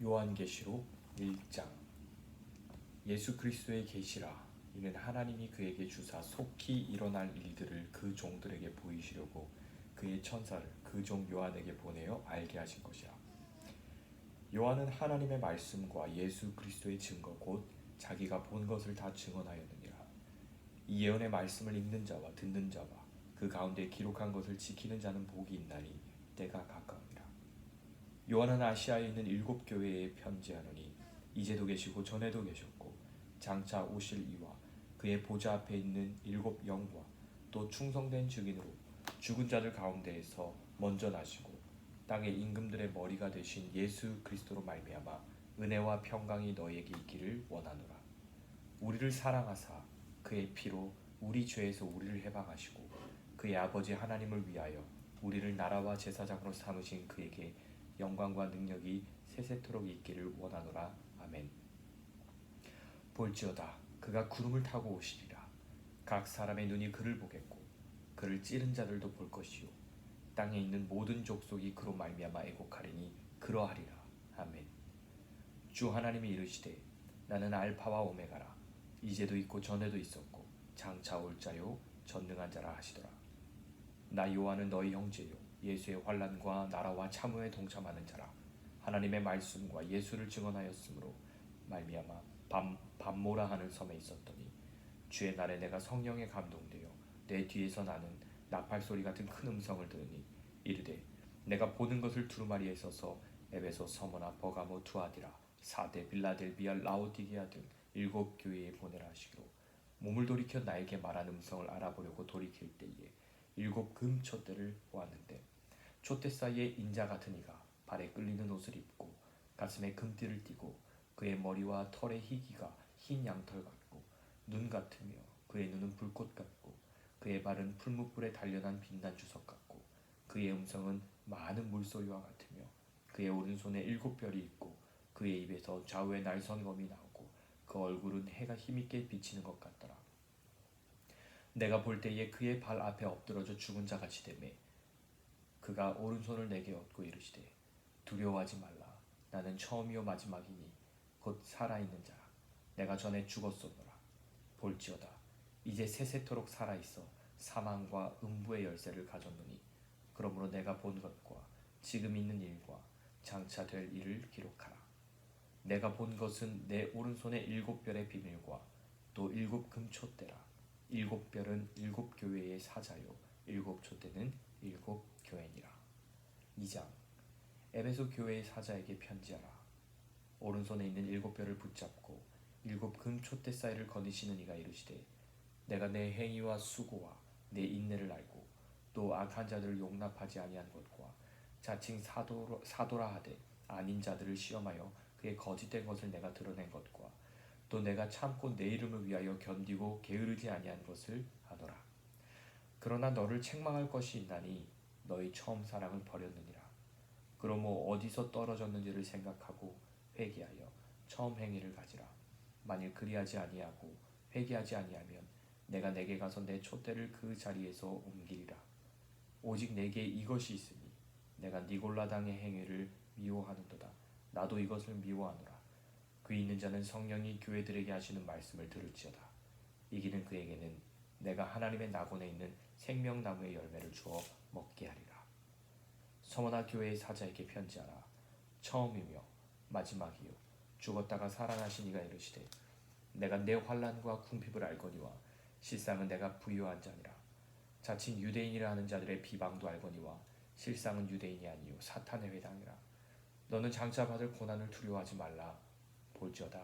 요한계시록 1장. 예수 그리스도의 계시라. 이는 하나님이 그에게 주사 속히 일어날 일들을 그 종들에게 보이시려고 그의 천사를 그 종 요한에게 보내어 알게 하신 것이라. 요한은 하나님의 말씀과 예수 그리스도의 증거 곧 자기가 본 것을 다 증언하였느니라. 이 예언의 말씀을 읽는 자와 듣는 자와 그 가운데 기록한 것을 지키는 자는 복이 있나니 때가 가까우니라. 요한은 아시아에 있는 7교회에 편지하노니 이제도 계시고 전에도 계셨고 장차 오실 이와 그의 보좌 앞에 있는 7영과 또 충성된 증인으로 죽은 자들 가운데에서 먼저 나시고 땅의 임금들의 머리가 되신 예수 그리스도로 말미암아 은혜와 평강이 너희에게 있기를 원하노라. 우리를 사랑하사 그의 피로 우리 죄에서 우리를 해방하시고 그의 아버지 하나님을 위하여 우리를 나라와 제사장으로 삼으신 그에게 영광과 능력이 세세토록 있기를 원하노라. 아멘. 볼지어다 그가 구름을 타고 오시리라. 각 사람의 눈이 그를 보겠고 그를 찌른 자들도 볼 것이요 땅에 있는 모든 족속이 그로 말미암아 애곡하리니 그러하리라. 아멘. 주 하나님이 이르시되 나는 알파와 오메가라. 이제도 있고 전에도 있었고 장차 올 자요 전능한 자라 하시더라. 나 요한은 너희 형제요 예수의 환난과 나라와 참음에 동참하는 자라. 하나님의 말씀과 예수를 증언하였으므로 말미암아 밤모라 하는 섬에 있었더니 주의 날에 내가 성령에 감동되어 내 뒤에서 나는 나팔 소리 같은 큰 음성을 들으니 이르되 내가 보는 것을 두루마리에 써서 에베소, 서머나, 버가모, 투아디라, 사데, 빌라델비아, 라오디게아 등 7교회에 보내라 하시기로 몸을 돌이켜 나에게 말한 음성을 알아보려고 돌이킬 때에 7 금촛대를 보았는데 촛대 사이에 인자 같은 이가 발에 끌리는 옷을 입고 가슴에 금띠를 띠고 그의 머리와 털의 희기가 흰 양털 같고 눈 같으며 그의 눈은 불꽃 같고 그의 발은 풀무불에 단련한 빛난 주석 같고 그의 음성은 많은 물소리와 같으며 그의 오른손에 7별이 있고 그의 입에서 좌우에 날선검이 나오고 그 얼굴은 해가 힘있게 비치는 것 같더라. 내가 볼 때에 그의 발 앞에 엎드러져 죽은 자 같이 되매 그가 오른손을 내게 얻고 이르시되 두려워하지 말라. 나는 처음이요 마지막이니 곧 살아있는 자라. 내가 전에 죽었었노라. 볼지어다 이제 세세토록 살아있어 사망과 음부의 열쇠를 가졌노니 그러므로 내가 본 것과 지금 있는 일과 장차 될 일을 기록하라. 내가 본 것은 내 오른손의 7별의 비밀과 또 7 금촛대라. 7별은 7교회의 사자요 7 촛대는 7 교회니라. 2장. 에베소 교회의 사자에게 편지하라. 오른손에 있는 7별을 붙잡고 7 금촛대 사이를 거니시는 이가 이르시되 내가 내 행위와 수고와 내 인내를 알고 또 악한 자들을 용납하지 아니한 것과 자칭 사도라 하되 아닌 자들을 시험하여 그의 거짓된 것을 내가 드러낸 것과 또 내가 참고 내 이름을 위하여 견디고 게으르지 아니한 것을 아노라. 그러나 너를 책망할 것이 있나니 너희 처음 사랑을 버렸느니라. 그러므로 어디서 떨어졌는지를 생각하고 회개하여 처음 행위를 가지라. 만일 그리하지 아니하고 회개하지 아니하면 내가 내게 가서 내 촛대를 그 자리에서 옮기리라. 오직 내게 이것이 있으니 내가 니골라당의 행위를 미워하는도다. 나도 이것을 미워하노라. 그 있는 자는 성령이 교회들에게 하시는 말씀을 들을지어다. 이기는 그에게는 내가 하나님의 낙원에 있는 생명나무의 열매를 주어 먹게 하리라. 서머나 교회의 사자에게 편지하라. 처음이며 마지막이요 죽었다가 살아나신 이가 이르시되 내가 내 환난과 궁핍을 알거니와 실상은 내가 부유한 자니라. 자칭 유대인이라 하는 자들의 비방도 알거니와 실상은 유대인이 아니요 사탄의 회당이라. 너는 장차 받을 고난을 두려워하지 말라. 볼지어다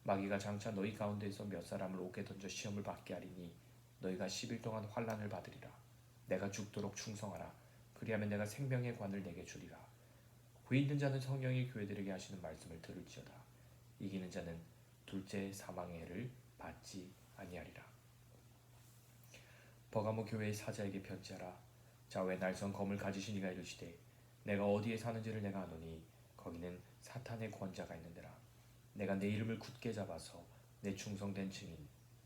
마귀가 장차 너희 가운데에서 몇 사람을 옥에 던져 시험을 받게 하리니 너희가 10일 동안 환난을 받으리라. 내가 죽도록 충성하라. 그리하면 내가 생명의 관을 내게 주리라. 그 있는 자는 성령이 교회들에게 하시는 말씀을 들을지어다. 이기는 자는 둘째 사망의 해를 받지 아니하리라. 버가모 교회의 사자에게 편지하라. 좌우에 날선 검을 가지신 이가 이르시되 내가 어디에 사는지를 내가 아노니 거기는 사탄의 권자가 있는 데라. 내가 내 이름을 굳게 잡아서 내 충성된 증인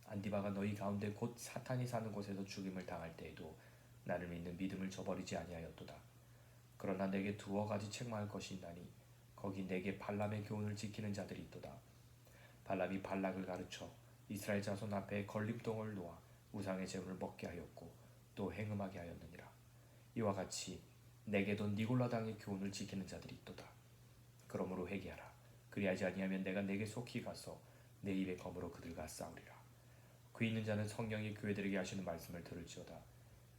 안디바가 너희 가운데 곧 사탄이 사는 곳에서 죽임을 당할 때에도 나를 믿는 믿음을 저버리지 아니하였도다. 그러나 내게 두어 가지 책망할 것이 있나니 거기 내게 발람의 교훈을 지키는 자들이 있도다. 발람이 발락을 가르쳐 이스라엘 자손 앞에 걸림돌을 놓아 우상의 제물을 먹게 하였고 또 행음하게 하였느니라. 이와 같이 내게도 니골라 당의 교훈을 지키는 자들이 있도다. 그러므로 회개하라. 그리하지 아니하면 내가 내게 속히 가서 내 입의 검으로 그들과 싸우리라. 그 있는 자는 성령이 교회들에게 하시는 말씀을 들을지어다.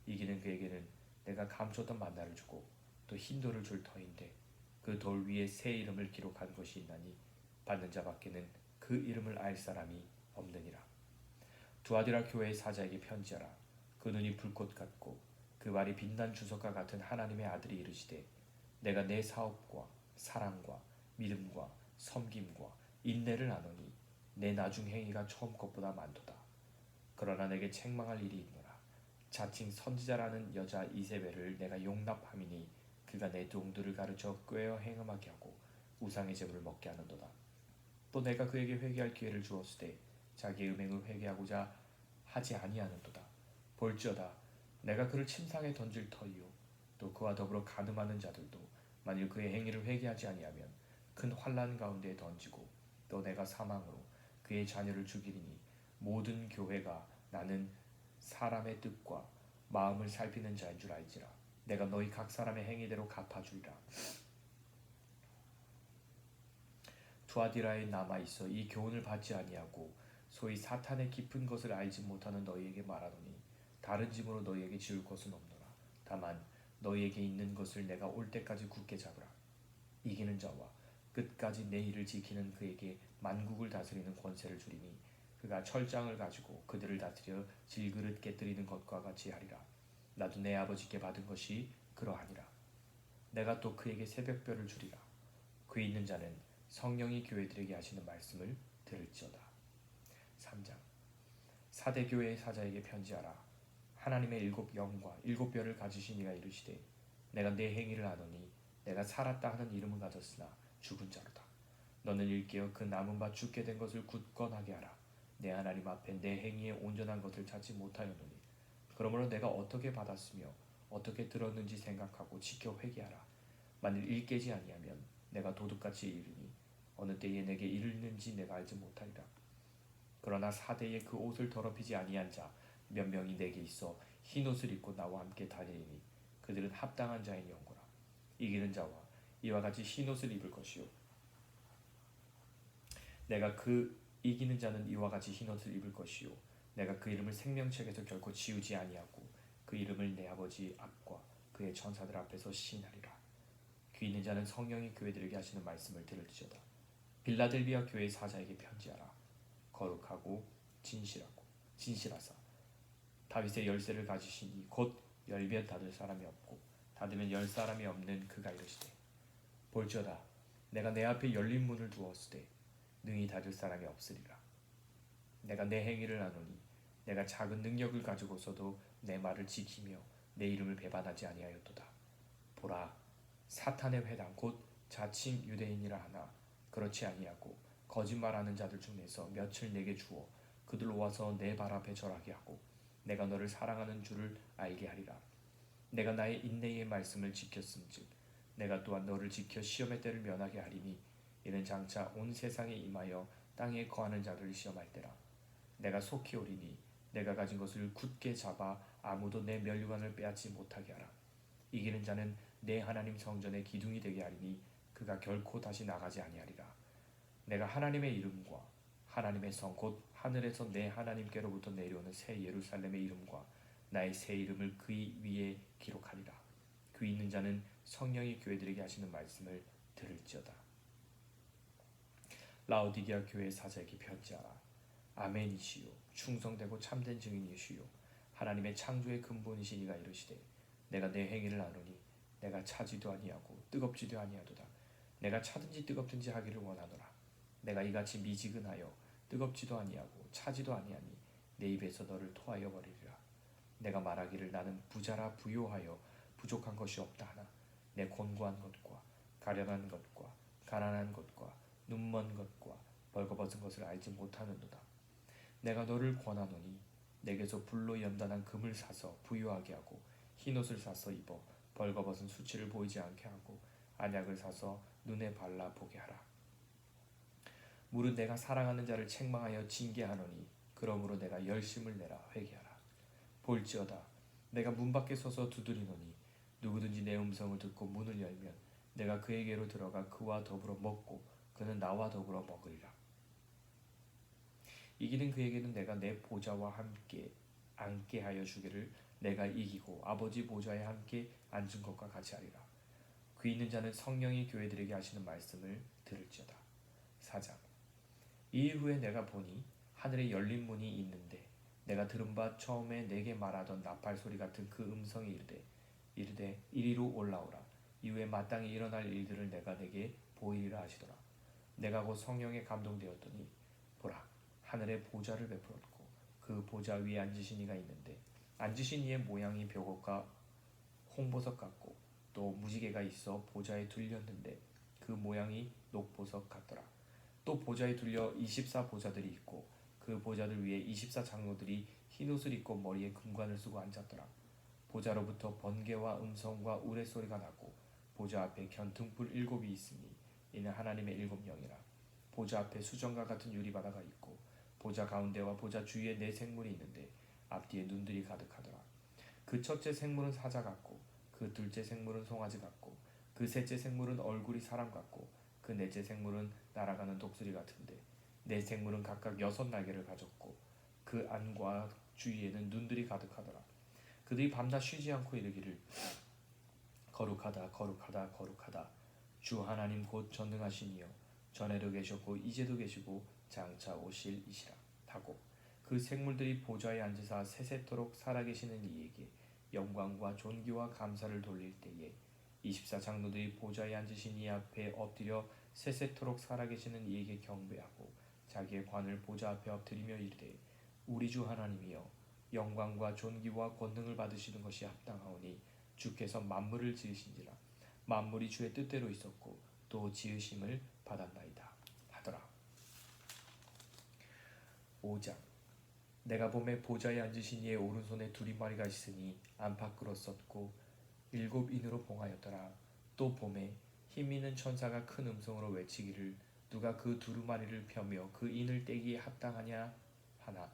이기는 그에게는 내가 감췄던 만나를 주고 또 흰 돌을 줄 터인데 그 돌 위에 새 이름을 기록한 것이 있나니 받는 자밖에는 그 이름을 알 사람이 없느니라. 두아디라 교회의 사자에게 편지하라. 그 눈이 불꽃 같고 그 발이 빛난 주석과 같은 하나님의 아들이 이르시되 내가 내 사업과 사랑과 믿음과 섬김과 인내를 아노니 내 나중 행위가 처음 것보다 많도다. 그러나 내게 책망할 일이 있노라. 자칭 선지자라는 여자 이세벨을 내가 용납함이니 그가 내 동들을 가르쳐 꾀어 행음하게 하고 우상의 제물을 먹게 하는도다. 또 내가 그에게 회개할 기회를 주었으되 자기의 음행을 회개하고자 하지 아니하는도다. 볼지어다 내가 그를 침상에 던질 터이요 또 그와 더불어 간음하는 자들도 만일 그의 행위를 회개하지 아니하면 큰 환난 가운데에 던지고 또 내가 사망으로 그의 자녀를 죽이리니 모든 교회가 나는 사람의 뜻과 마음을 살피는 자인 줄 알지라. 내가 너희 각 사람의 행위대로 갚아주리라. 두아디라에 남아있어 이 교훈을 받지 아니하고 소위 사탄의 깊은 것을 알지 못하는 너희에게 말하노니 다른 짐으로 너희에게 지울 것은 없노라. 다만 너희에게 있는 것을 내가 올 때까지 굳게 잡으라. 이기는 자와 끝까지 내 일을 지키는 그에게 만국을 다스리는 권세를 주리니 그가 철장을 가지고 그들을 다스려 질그릇 깨뜨리는 것과 같이 하리라. 나도 내 아버지께 받은 것이 그러하니라. 내가 또 그에게 새벽별을 주리라. 그 있는 자는 성령이 교회들에게 하시는 말씀을 들을지어다. 3장 사대교회의 사자에게 편지하라. 하나님의 일곱 영과 일곱 별을 가지신 이가 이르시되 내가 내 행위를 아노니 내가 살았다 하는 이름을 가졌으나 죽은 자로다. 너는 일깨어 그 남은 바 죽게 된 것을 굳건하게 하라. 내 하나님 앞에 내 행위에 온전한 것을 찾지 못하였노니 그러므로 내가 어떻게 받았으며 어떻게 들었는지 생각하고 지켜 회개하라. 만일 일깨지 아니하면 내가 도둑같이 이르니 어느 때에 내게 이르는지 내가 알지 못하리라. 그러나 사대에 그 옷을 더럽히지 아니한 자 몇 명이 내게 있어 흰 옷을 입고 나와 함께 다니니 그들은 합당한 자의 영구라. 이기는 자와 이와 같이 흰 옷을 입을 것이요 내가 그 이기는 자는 이와 같이 흰 옷을 입을 것이요 내가 그 이름을 생명책에서 결코 지우지 아니하고 그 이름을 내 아버지 앞과 그의 천사들 앞에서 시인하리라. 귀 있는 자는 성령이 교회들에게 하시는 말씀을 들을지어다. 빌라델비아 교회의 사자에게 편지하라. 거룩하고 진실하사 다윗의 열쇠를 가지시니 곧 열면 닫을 사람이 없고 닫으면 열 사람이 없는 그가 이르시되 볼지어다 내가 내 앞에 열린 문을 두었으되 능히 닫을 사람이 없으리라. 내가 내 행위를 아노니 내가 작은 능력을 가지고서도 내 말을 지키며 내 이름을 배반하지 아니하였도다. 보라 사탄의 회당 곧 자칭 유대인이라 하나 그렇지 아니하고 거짓말하는 자들 중에서 몇을 내게 주어 그들로 와서 내 발 앞에 절하게 하고 내가 너를 사랑하는 줄을 알게 하리라. 내가 나의 인내의 말씀을 지켰음즉 내가 또한 너를 지켜 시험의 때를 면하게 하리니 이는 장차 온 세상에 임하여 땅에 거하는 자들을 시험할 때라. 내가 속히 오리니 내가 가진 것을 굳게 잡아 아무도 내 면류관을 빼앗지 못하게 하라. 이기는 자는 내 하나님 성전의 기둥이 되게 하리니 그가 결코 다시 나가지 아니하리라. 내가 하나님의 이름과 하나님의 성 곧 하늘에서 내 하나님께로부터 내려오는 새 예루살렘의 이름과 나의 새 이름을 그 위에 기록하리라. 귀 있는 자는 성령이 교회들에게 하시는 말씀을 들을지어다. 라오디게아 교회의 사자에게 편지하라. 아멘이시요 충성되고 참된 증인이시요 하나님의 창조의 근본이신 이가 이르시되 내가 내 행위를 아노니 내가 차지도 아니하고 뜨겁지도 아니하도다. 내가 차든지 뜨겁든지 하기를 원하노라. 내가 이같이 미지근하여 뜨겁지도 아니하고 차지도 아니하니 내 입에서 너를 토하여 버리리라. 내가 말하기를 나는 부자라 부요하여 부족한 것이 없다 하나 내 곤고한 것과 가련한 것과 가난한 것과 눈먼 것과 벌거벗은 것을 알지 못하는도다. 내가 너를 권하노니 내게서 불로 연단한 금을 사서 부유하게 하고 흰옷을 사서 입어 벌거벗은 수치를 보이지 않게 하고 안약을 사서 눈에 발라 보게 하라. 물은 내가 사랑하는 자를 책망하여 징계하노니 그러므로 내가 열심을 내라 회개하라. 볼지어다 내가 문 밖에 서서 두드리노니 누구든지 내 음성을 듣고 문을 열면 내가 그에게로 들어가 그와 더불어 먹고 그는 나와 더불어 먹으리라. 이기는 그에게는 내가 내 보좌와 함께 앉게 하여 주기를 내가 이기고 아버지 보좌에 함께 앉은 것과 같이 하리라. 그 있는 자는 성령이 교회들에게 하시는 말씀을 들을지어다. 4장. 이일 후에 내가 보니 하늘에 열린 문이 있는데 내가 들은 바 처음에 내게 말하던 나팔 소리 같은 그 음성이 이르되 이리로 올라오라. 이후에 마땅히 일어날 일들을 내가 내게 보이리라 하시더라. 내가 곧 성령에 감동되었더니 보라 하늘에 보좌를 베풀었고 그 보좌 위에 앉으신 이가 있는데 앉으신 이의 모양이 벽옥과 홍보석 같고 또 무지개가 있어 보좌에 둘렸는데 그 모양이 녹보석 같더라. 또 보좌에 둘려 24보좌들이 있고 그 보좌들 위에 24장로들이 흰옷을 입고 머리에 금관을 쓰고 앉았더라. 보좌로부터 번개와 음성과 우레소리가 나고 보좌 앞에 견퉁불 7이 있으니 이는 하나님의 7영이라. 보좌 앞에 수정과 같은 유리바다가 있고 보좌 가운데와 보좌 주위에 4생물이 있는데 앞뒤에 눈들이 가득하더라. 그 첫째 생물은 사자 같고 그 둘째 생물은 송아지 같고 그 셋째 생물은 얼굴이 사람 같고 그 넷째 생물은 날아가는 독수리 같은데 4생물은 각각 6날개를 가졌고 그 안과 주위에는 눈들이 가득하더라. 그들이 밤낮 쉬지 않고 이르기를 거룩하다 거룩하다 거룩하다 주 하나님 곧 전능하신 이여 전에도 계셨고 이제도 계시고 장차 오실 이시라 하고 그 생물들이 보좌에 앉으사 세세토록 살아계시는 이에게 영광과 존귀와 감사를 돌릴 때에 24장로들이 보좌에 앉으신 이 앞에 엎드려 세세토록 살아계시는 이에게 경배하고 자기의 관을 보좌 앞에 엎드리며 이르되 우리 주 하나님이여 영광과 존귀와 권능을 받으시는 것이 합당하오니 주께서 만물을 지으신지라 만물이 주의 뜻대로 있었고 또 지으심을 받았나이다 하더라. 5장. 내가 보매 보좌에 앉으신 이의 오른손에 두리마리가 있으니 안팎으로 썼고 7인으로 봉하였더라. 또 보매 힘 있는 천사가 큰 음성으로 외치기를 누가 그 두루마리를 펴며 그 인을 떼기에 합당하냐 하나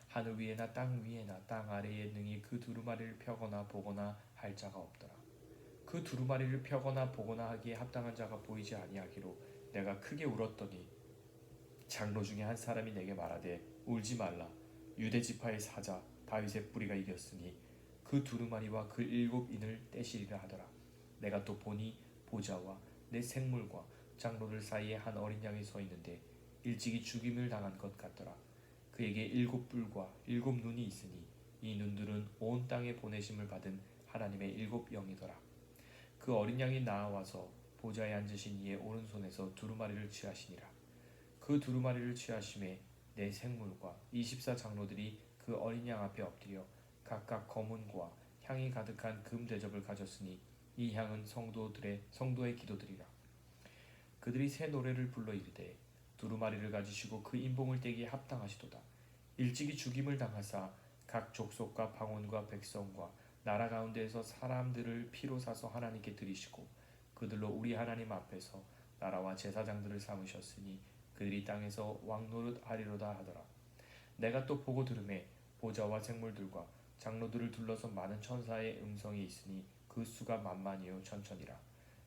하늘 위에나 땅 위에나 땅 아래에 능히 그 두루마리를 펴거나 보거나 할 자가 없더라. 그 두루마리를 펴거나 보거나 하기에 합당한 자가 보이지 아니하기로 내가 크게 울었더니 장로 중에 한 사람이 내게 말하되 울지 말라. 유대 지파의 사자 다윗의 뿌리가 이겼으니 그 두루마리와 그 7인을 떼시리라 하더라. 내가 또 보니 보좌와 내 생물과 장로들 사이에 한 어린 양이 서 있는데 일찍이 죽임을 당한 것 같더라. 그에게 7뿔과 7눈이 있으니 이 눈들은 온 땅에 보내심을 받은 하나님의 7영이더라. 그 어린 양이 나아와서 보좌에 앉으신 이의 오른손에서 두루마리를 취하시니라. 그 두루마리를 취하심에 내 생물과 24장로들이 그 어린 양 앞에 엎드려 각각 검은과 향이 가득한 금 대접을 가졌으니 이 향은 성도의 기도들이라. 그들이 새 노래를 불러 이르되 두루마리를 가지시고 그 인봉을 떼기에 합당하시도다. 일찍이 죽임을 당하사 각 족속과 방언과 백성과 나라 가운데에서 사람들을 피로 사서 하나님께 드리시고 그들로 우리 하나님 앞에서 나라와 제사장들을 삼으셨으니 그들이 땅에서 왕노릇 하리로다 하더라. 내가 또 보고 들음에 보좌와 생물들과 장로들을 둘러서 많은 천사의 음성이 있으니 그 수가 만만이요 천천이라.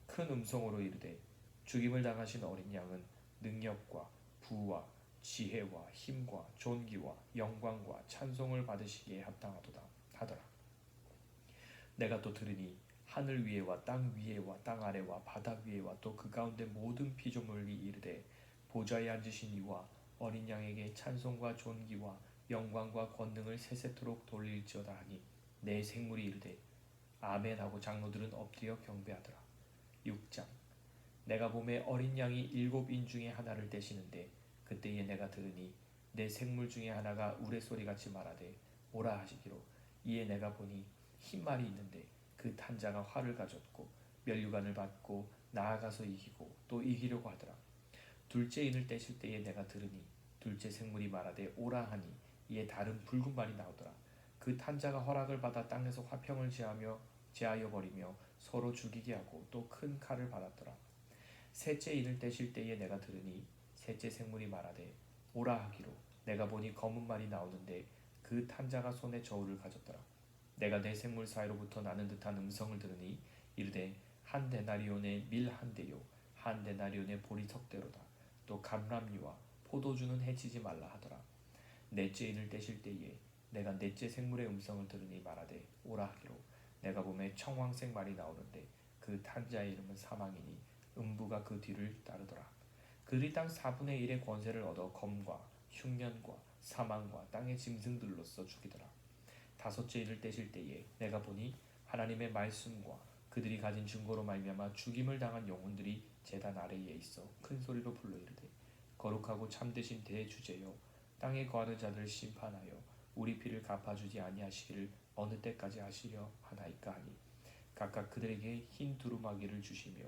큰 음성으로 이르되 죽임을 당하신 어린 양은 능력과 부와 지혜와 힘과 존귀와 영광과 찬송을 받으시기에 합당하도다 하더라. 내가 또 들으니 하늘 위에와 땅 위에와 땅 아래와 바다 위에와 또 그 가운데 모든 피조물이 이르되 보좌에 앉으신 이와 어린 양에게 찬송과 존귀와 영광과 권능을 세세토록 돌릴지어다 하니 내 생물이 이르되 아멘 하고 장로들은 엎드려 경배하더라. 6장. 내가 보매 어린 양이 7인 중에 하나를 떼시는데 그때에 내가 들으니 내 생물 중에 하나가 우레소리같이 말하되 오라 하시기로 이에 내가 보니 흰 말이 있는데 그 탄자가 활을 가졌고 면류관을 받고 나아가서 이기고 또 이기려고 하더라. 둘째 인을 떼실 때에 내가 들으니 둘째 생물이 말하되 오라 하니 이에 다른 붉은 말이 나오더라. 그 탄자가 허락을 받아 땅에서 화평을 제하여 버리며 서로 죽이게 하고 또 큰 칼을 받았더라. 셋째 인을 떼실 때에 내가 들으니 셋째 생물이 말하되 오라 하기로 내가 보니 검은 말이 나오는데 그 탄자가 손에 저울을 가졌더라. 내가 내 생물 사이로부터 나는 듯한 음성을 들으니 이르되 한 데나리온의 밀 한 대요 한 데나리온의 보리 석대로다. 또 감람류와 포도주는 해치지 말라 하더라. 넷째 인을 떼실 때에 내가 넷째 생물의 음성을 들으니 말하되 오라 하기로 내가 보매 청황색 말이 나오는데 그 탄자의 이름은 사망이니 음부가 그 뒤를 따르더라. 그들이 땅 4분의 1의 권세를 얻어 검과 흉년과 사망과 땅의 짐승들로서 죽이더라. 다섯째 인을 떼실 때에 내가 보니 하나님의 말씀과 그들이 가진 증거로 말미암아 죽임을 당한 영혼들이 제단 아래에 있어 큰 소리로 불러 이르되 거룩하고 참되신 대주제여 땅에 거하는 자들을 심판하여 우리 피를 갚아주지 아니하시기를 어느 때까지 하시려 하나이까 하니 각각 그들에게 흰 두루마기를 주시며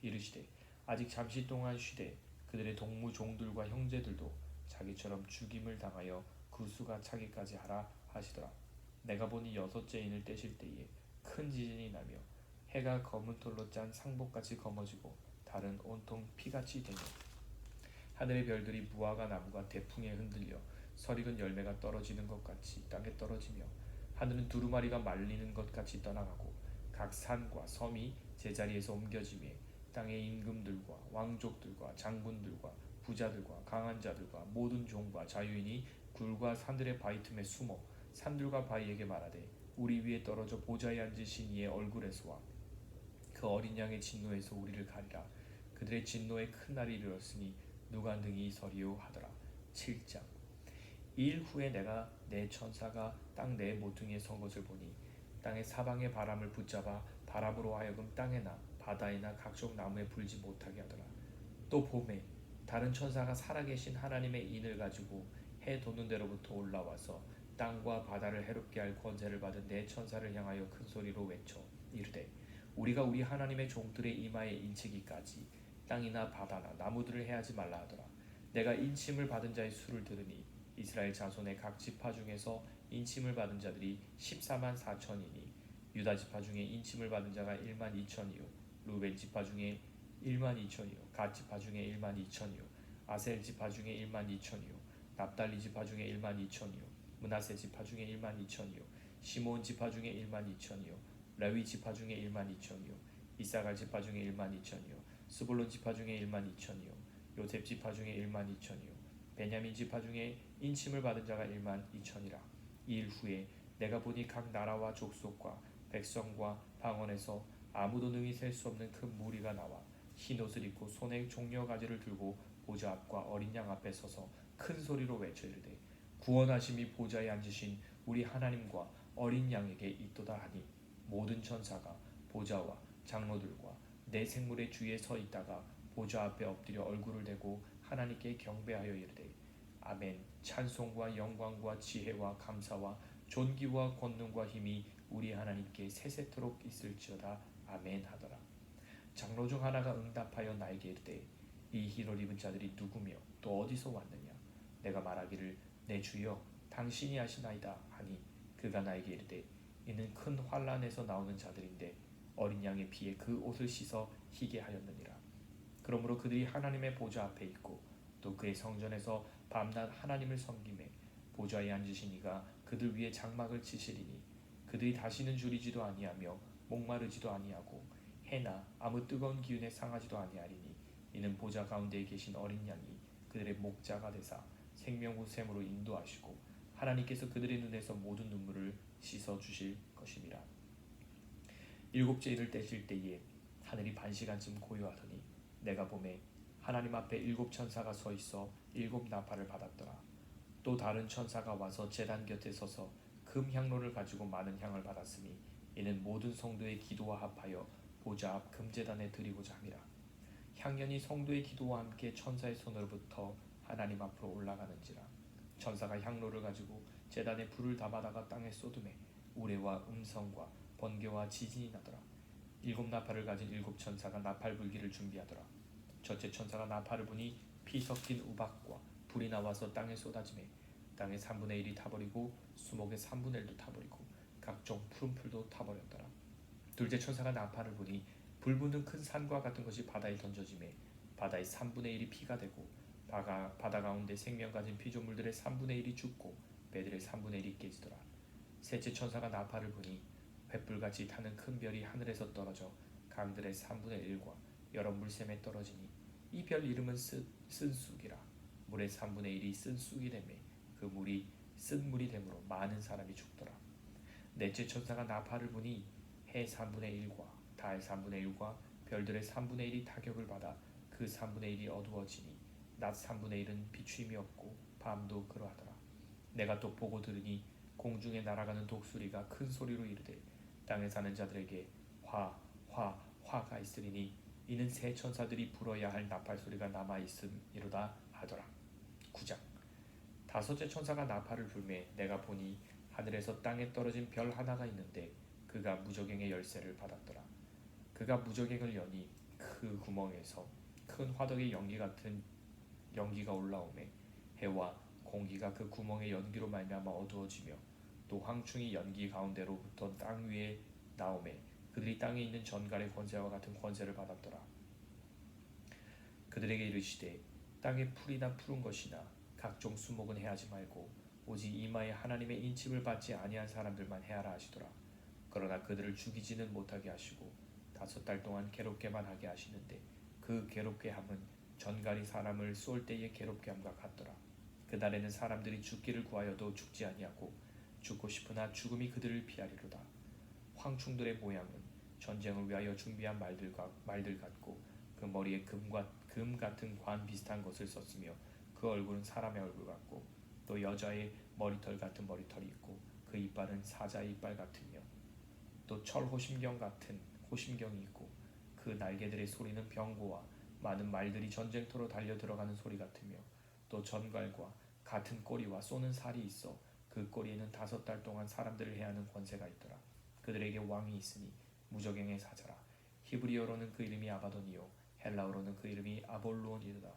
이르시되 아직 잠시 동안 쉬되 그들의 동무 종들과 형제들도 자기처럼 죽임을 당하여 그 수가 차기까지 하라 하시더라. 내가 보니 여섯째 인을 떼실 때에 큰 지진이 나며 해가 검은 털로 짠 상복같이 검어지고 달은 온통 피같이 되며 하늘의 별들이 무화과 나무가 대풍에 흔들려 설익은 열매가 떨어지는 것 같이 땅에 떨어지며 하늘은 두루마리가 말리는 것 같이 떠나가고 각 산과 섬이 제자리에서 옮겨지며 땅의 임금들과 왕족들과 장군들과 부자들과 강한 자들과 모든 종과 자유인이 굴과 산들의 바위 틈에 숨어 산들과 바위에게 말하되 우리 위에 떨어져 보좌에 앉으신 이의 얼굴에서와 그 어린 양의 진노에서 우리를 가리라. 그들의 진노의 큰 날이 이르렀으니 누가 능히 서리요 하더라. 7장. 이 일 후에 내가 내 천사가 땅 내 모퉁이에 선 것을 보니 땅의 사방의 바람을 붙잡아 바람으로 하여금 땅에나 바다에나 각종 나무에 불지 못하게 하더라. 또 봄에 다른 천사가 살아계신 하나님의 인을 가지고 해 돋는 데로부터 올라와서 땅과 바다를 해롭게 할 권세를 받은 내 천사를 향하여 큰 소리로 외쳐 이르되 우리가 우리 하나님의 종들의 이마에 인치기까지 땅이나 바다나 나무들을 해하지 말라 하더라. 내가 인침을 받은 자의 수를 들으니 이스라엘 자손의 각 지파 중에서 인침을 받은 자들이 14만 4천이니 유다 지파 중에 인침을 받은 자가 1만 2천이요 루벤 지파 중에 1만 2천이요 갓 지파 중에 1만 2천이요 아셀 지파 중에 1만 2천이요 납달리 지파 중에 1만 2천이요 므낫세 지파 중에 1만 2천이요 시몬 지파 중에 1만 2천이요 레위 지파 중에 1만 2천이요 이사갈 지파 중에 1만 2천이요 스불론 지파 중에 1만 2천이요 요셉 지파 중에 1만 2천이요 베냐민 지파 중에 인침을 받은 자가 1만 2천이라. 이 일 후에 내가 보니 각 나라와 족속과 백성과 방언에서 아무도 능히 셀 수 없는 큰 무리가 나와 흰 옷을 입고 손에 종려 가지를 들고 보좌 앞과 어린 양 앞에 서서 큰 소리로 외쳐 이르되 구원하심이 보좌에 앉으신 우리 하나님과 어린 양에게 있도다 하니 모든 천사가 보좌와 장로들과 내 생물의 주위에 서 있다가 보좌 앞에 엎드려 얼굴을 대고 하나님께 경배하여 이르되 아멘. 찬송과 영광과 지혜와 감사와 존귀와 권능과 힘이 우리 하나님께 세세토록 있을지어다. 아멘 하더라. 장로 중 하나가 응답하여 나에게 이르되 이 흰옷 입은 자들이 누구며 또 어디서 왔느냐. 내가 말하기를 내 주여 당신이 아시나이다 하니 그가 나에게 이르되 이는 큰 환난에서 나오는 자들인데 어린 양의 피에 그 옷을 씻어 희게 하였느니라. 그러므로 그들이 하나님의 보좌 앞에 있고 또 그의 성전에서 밤낮 하나님을 섬기매 보좌에 앉으신 이가 그들 위에 장막을 치시리니 그들이 다시는 줄이지도 아니하며 목마르지도 아니하고 해나 아무 뜨거운 기운에 상하지도 아니하리니 이는 보좌 가운데에 계신 어린 양이 그들의 목자가 되사 생명후 샘으로 인도하시고 하나님께서 그들의 눈에서 모든 눈물을 씻어 주실 것임이라. 일곱째 일을 떼실 때에 하늘이 반시간쯤 고요하더니 내가 보매 하나님 앞에 일곱 천사가 서 있어 일곱 나팔을 받았더라. 또 다른 천사가 와서 제단 곁에 서서 금 향로를 가지고 많은 향을 받았으니 이는 모든 성도의 기도와 합하여 보좌 앞 금제단에 드리고자 함이라. 향연이 성도의 기도와 함께 천사의 손으로부터 하나님 앞으로 올라가는지라. 천사가 향로를 가지고 제단에 불을 담아다가 땅에 쏟음에 우레와 음성과 번개와 지진이 나더라. 일곱 나팔을 가진 일곱 천사가 나팔 불기를 준비하더라. 첫째 천사가 나팔을 부니 피 섞인 우박과 불이 나와서 땅에 쏟아지매 땅의 3분의 1이 타버리고 수목의 3분의 1도 타버리고 각종 푸른 풀도 타버렸더라. 둘째 천사가 나팔을 부니 불붙는 큰 산과 같은 것이 바다에 던져지매 바다의 3분의 1이 피가 되고 바다 가운데 생명 가진 피조물들의 3분의 1이 죽고 배들의 3분의 1이 깨지더라. 셋째 천사가 나팔을 부니 횃불같이 타는 큰 별이 하늘에서 떨어져 강들의 3분의 1과 여러 물샘에 떨어지니 이 별 이름은 쓴쑥이라. 물의 3분의 1이 쓴쑥이 되매 그 물이 쓴 물이 되므로 많은 사람이 죽더라. 넷째 천사가 나팔을 부니 해 3분의 1과 달 3분의 1과 별들의 3분의 1이 타격을 받아 그 3분의 1이 어두워지니 낮 3분의 1은 비추임이 없고 밤도 그러하더라. 내가 또 보고 들으니 공중에 날아가는 독수리가 큰 소리로 이르되 땅에 사는 자들에게 화가 있으리니 이는 새 천사들이 불어야 할 나팔 소리가 남아 있음이로다 하더라. 9장. 다섯째 천사가 나팔을 불매 내가 보니 하늘에서 땅에 떨어진 별 하나가 있는데 그가 무저갱의 열쇠를 받았더라. 그가 무저갱을 여니 그 구멍에서 큰 화덕의 연기가 올라오매 해와 공기가 그 구멍의 연기로 말미암아 어두워지며 또 황충이 연기 가운데로부터 땅 위에 나오매 그들이 땅에 있는 전갈의 권세와 같은 권세를 받았더라. 그들에게 이르시되 땅의 풀이나 푸른 것이나 각종 수목은 해하지 말고 오직 이마에 하나님의 인침을 받지 아니한 사람들만 해하라 하시더라. 그러나 그들을 죽이지는 못하게 하시고 5달 동안 괴롭게만 하게 하시는데 그 괴롭게 함은 전갈이 사람을 쏠 때의 괴롭게 함과 같더라. 그날에는 사람들이 죽기를 구하여도 죽지 아니하고 죽고 싶으나 죽음이 그들을 피하리로다. 황충들의 모양은 전쟁을 위하여 준비한 말들 같고 그 머리에 금 같은 관 비슷한 것을 썼으며 그 얼굴은 사람의 얼굴 같고 또 여자의 머리털 같은 머리털이 있고 그 이빨은 사자의 이빨 같으며 또 철 호심경 같은 호심경이 있고 그 날개들의 소리는 병고와 많은 말들이 전쟁터로 달려 들어가는 소리 같으며 또 전갈과 같은 꼬리와 쏘는 살이 있어 그 꼬리에는 5달 동안 사람들을 해하는 권세가 있더라. 그들에게 왕이 있으니 무저갱의 사자라. 히브리어로는 그 이름이 아바돈이요 헬라어로는 그 이름이 아볼론이로다.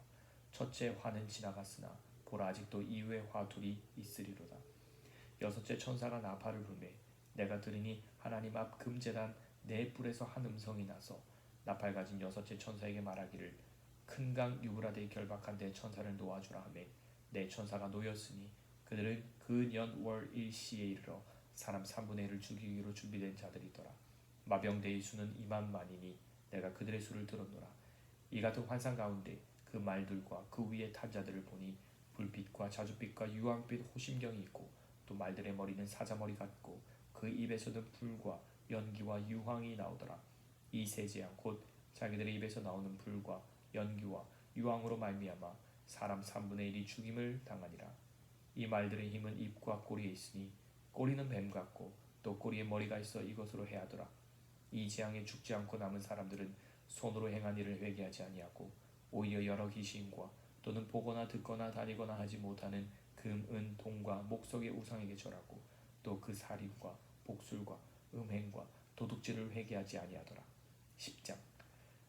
첫째 화는 지나갔으나 보라 아직도 이후의 화 둘이 있으리로다. 여섯째 천사가 나팔을 불매 내가 들으니 하나님 앞 금제단 네 뿔에서 한 음성이 나서 나팔 가진 여섯째 천사에게 말하기를 큰 강 유브라데에 결박한 내 천사를 놓아주라 하매 내 천사가 놓였으니 그들은 그 년 월 일시에 이르러 사람 3분의 1을 죽이기로 준비된 자들이더라. 마병대의 수는 2만만이니 내가 그들의 수를 들었노라. 이 같은 환상 가운데 그 말들과 그 위에 탄 자들을 보니 불빛과 자줏빛과 유황빛 호심경이 있고 또 말들의 머리는 사자머리 같고 그 입에서는 불과 연기와 유황이 나오더라. 이 세 재앙 곧 자기들의 입에서 나오는 불과 연기와 유황으로 말미암아 사람 3분의 1이 죽임을 당하니라. 이 말들의 힘은 입과 꼬리에 있으니 꼬리는 뱀 같고 또 꼬리에 머리가 있어 이것으로 해하더라. 이 재앙에 죽지 않고 남은 사람들은 손으로 행한 일을 회개하지 아니하고 오히려 여러 귀신과 또는 보거나 듣거나 다니거나 하지 못하는 금, 은, 동과 목석의 우상에게 절하고 또 그 살인과 복술과 음행과 도둑질을 회개하지 아니하더라. 10장.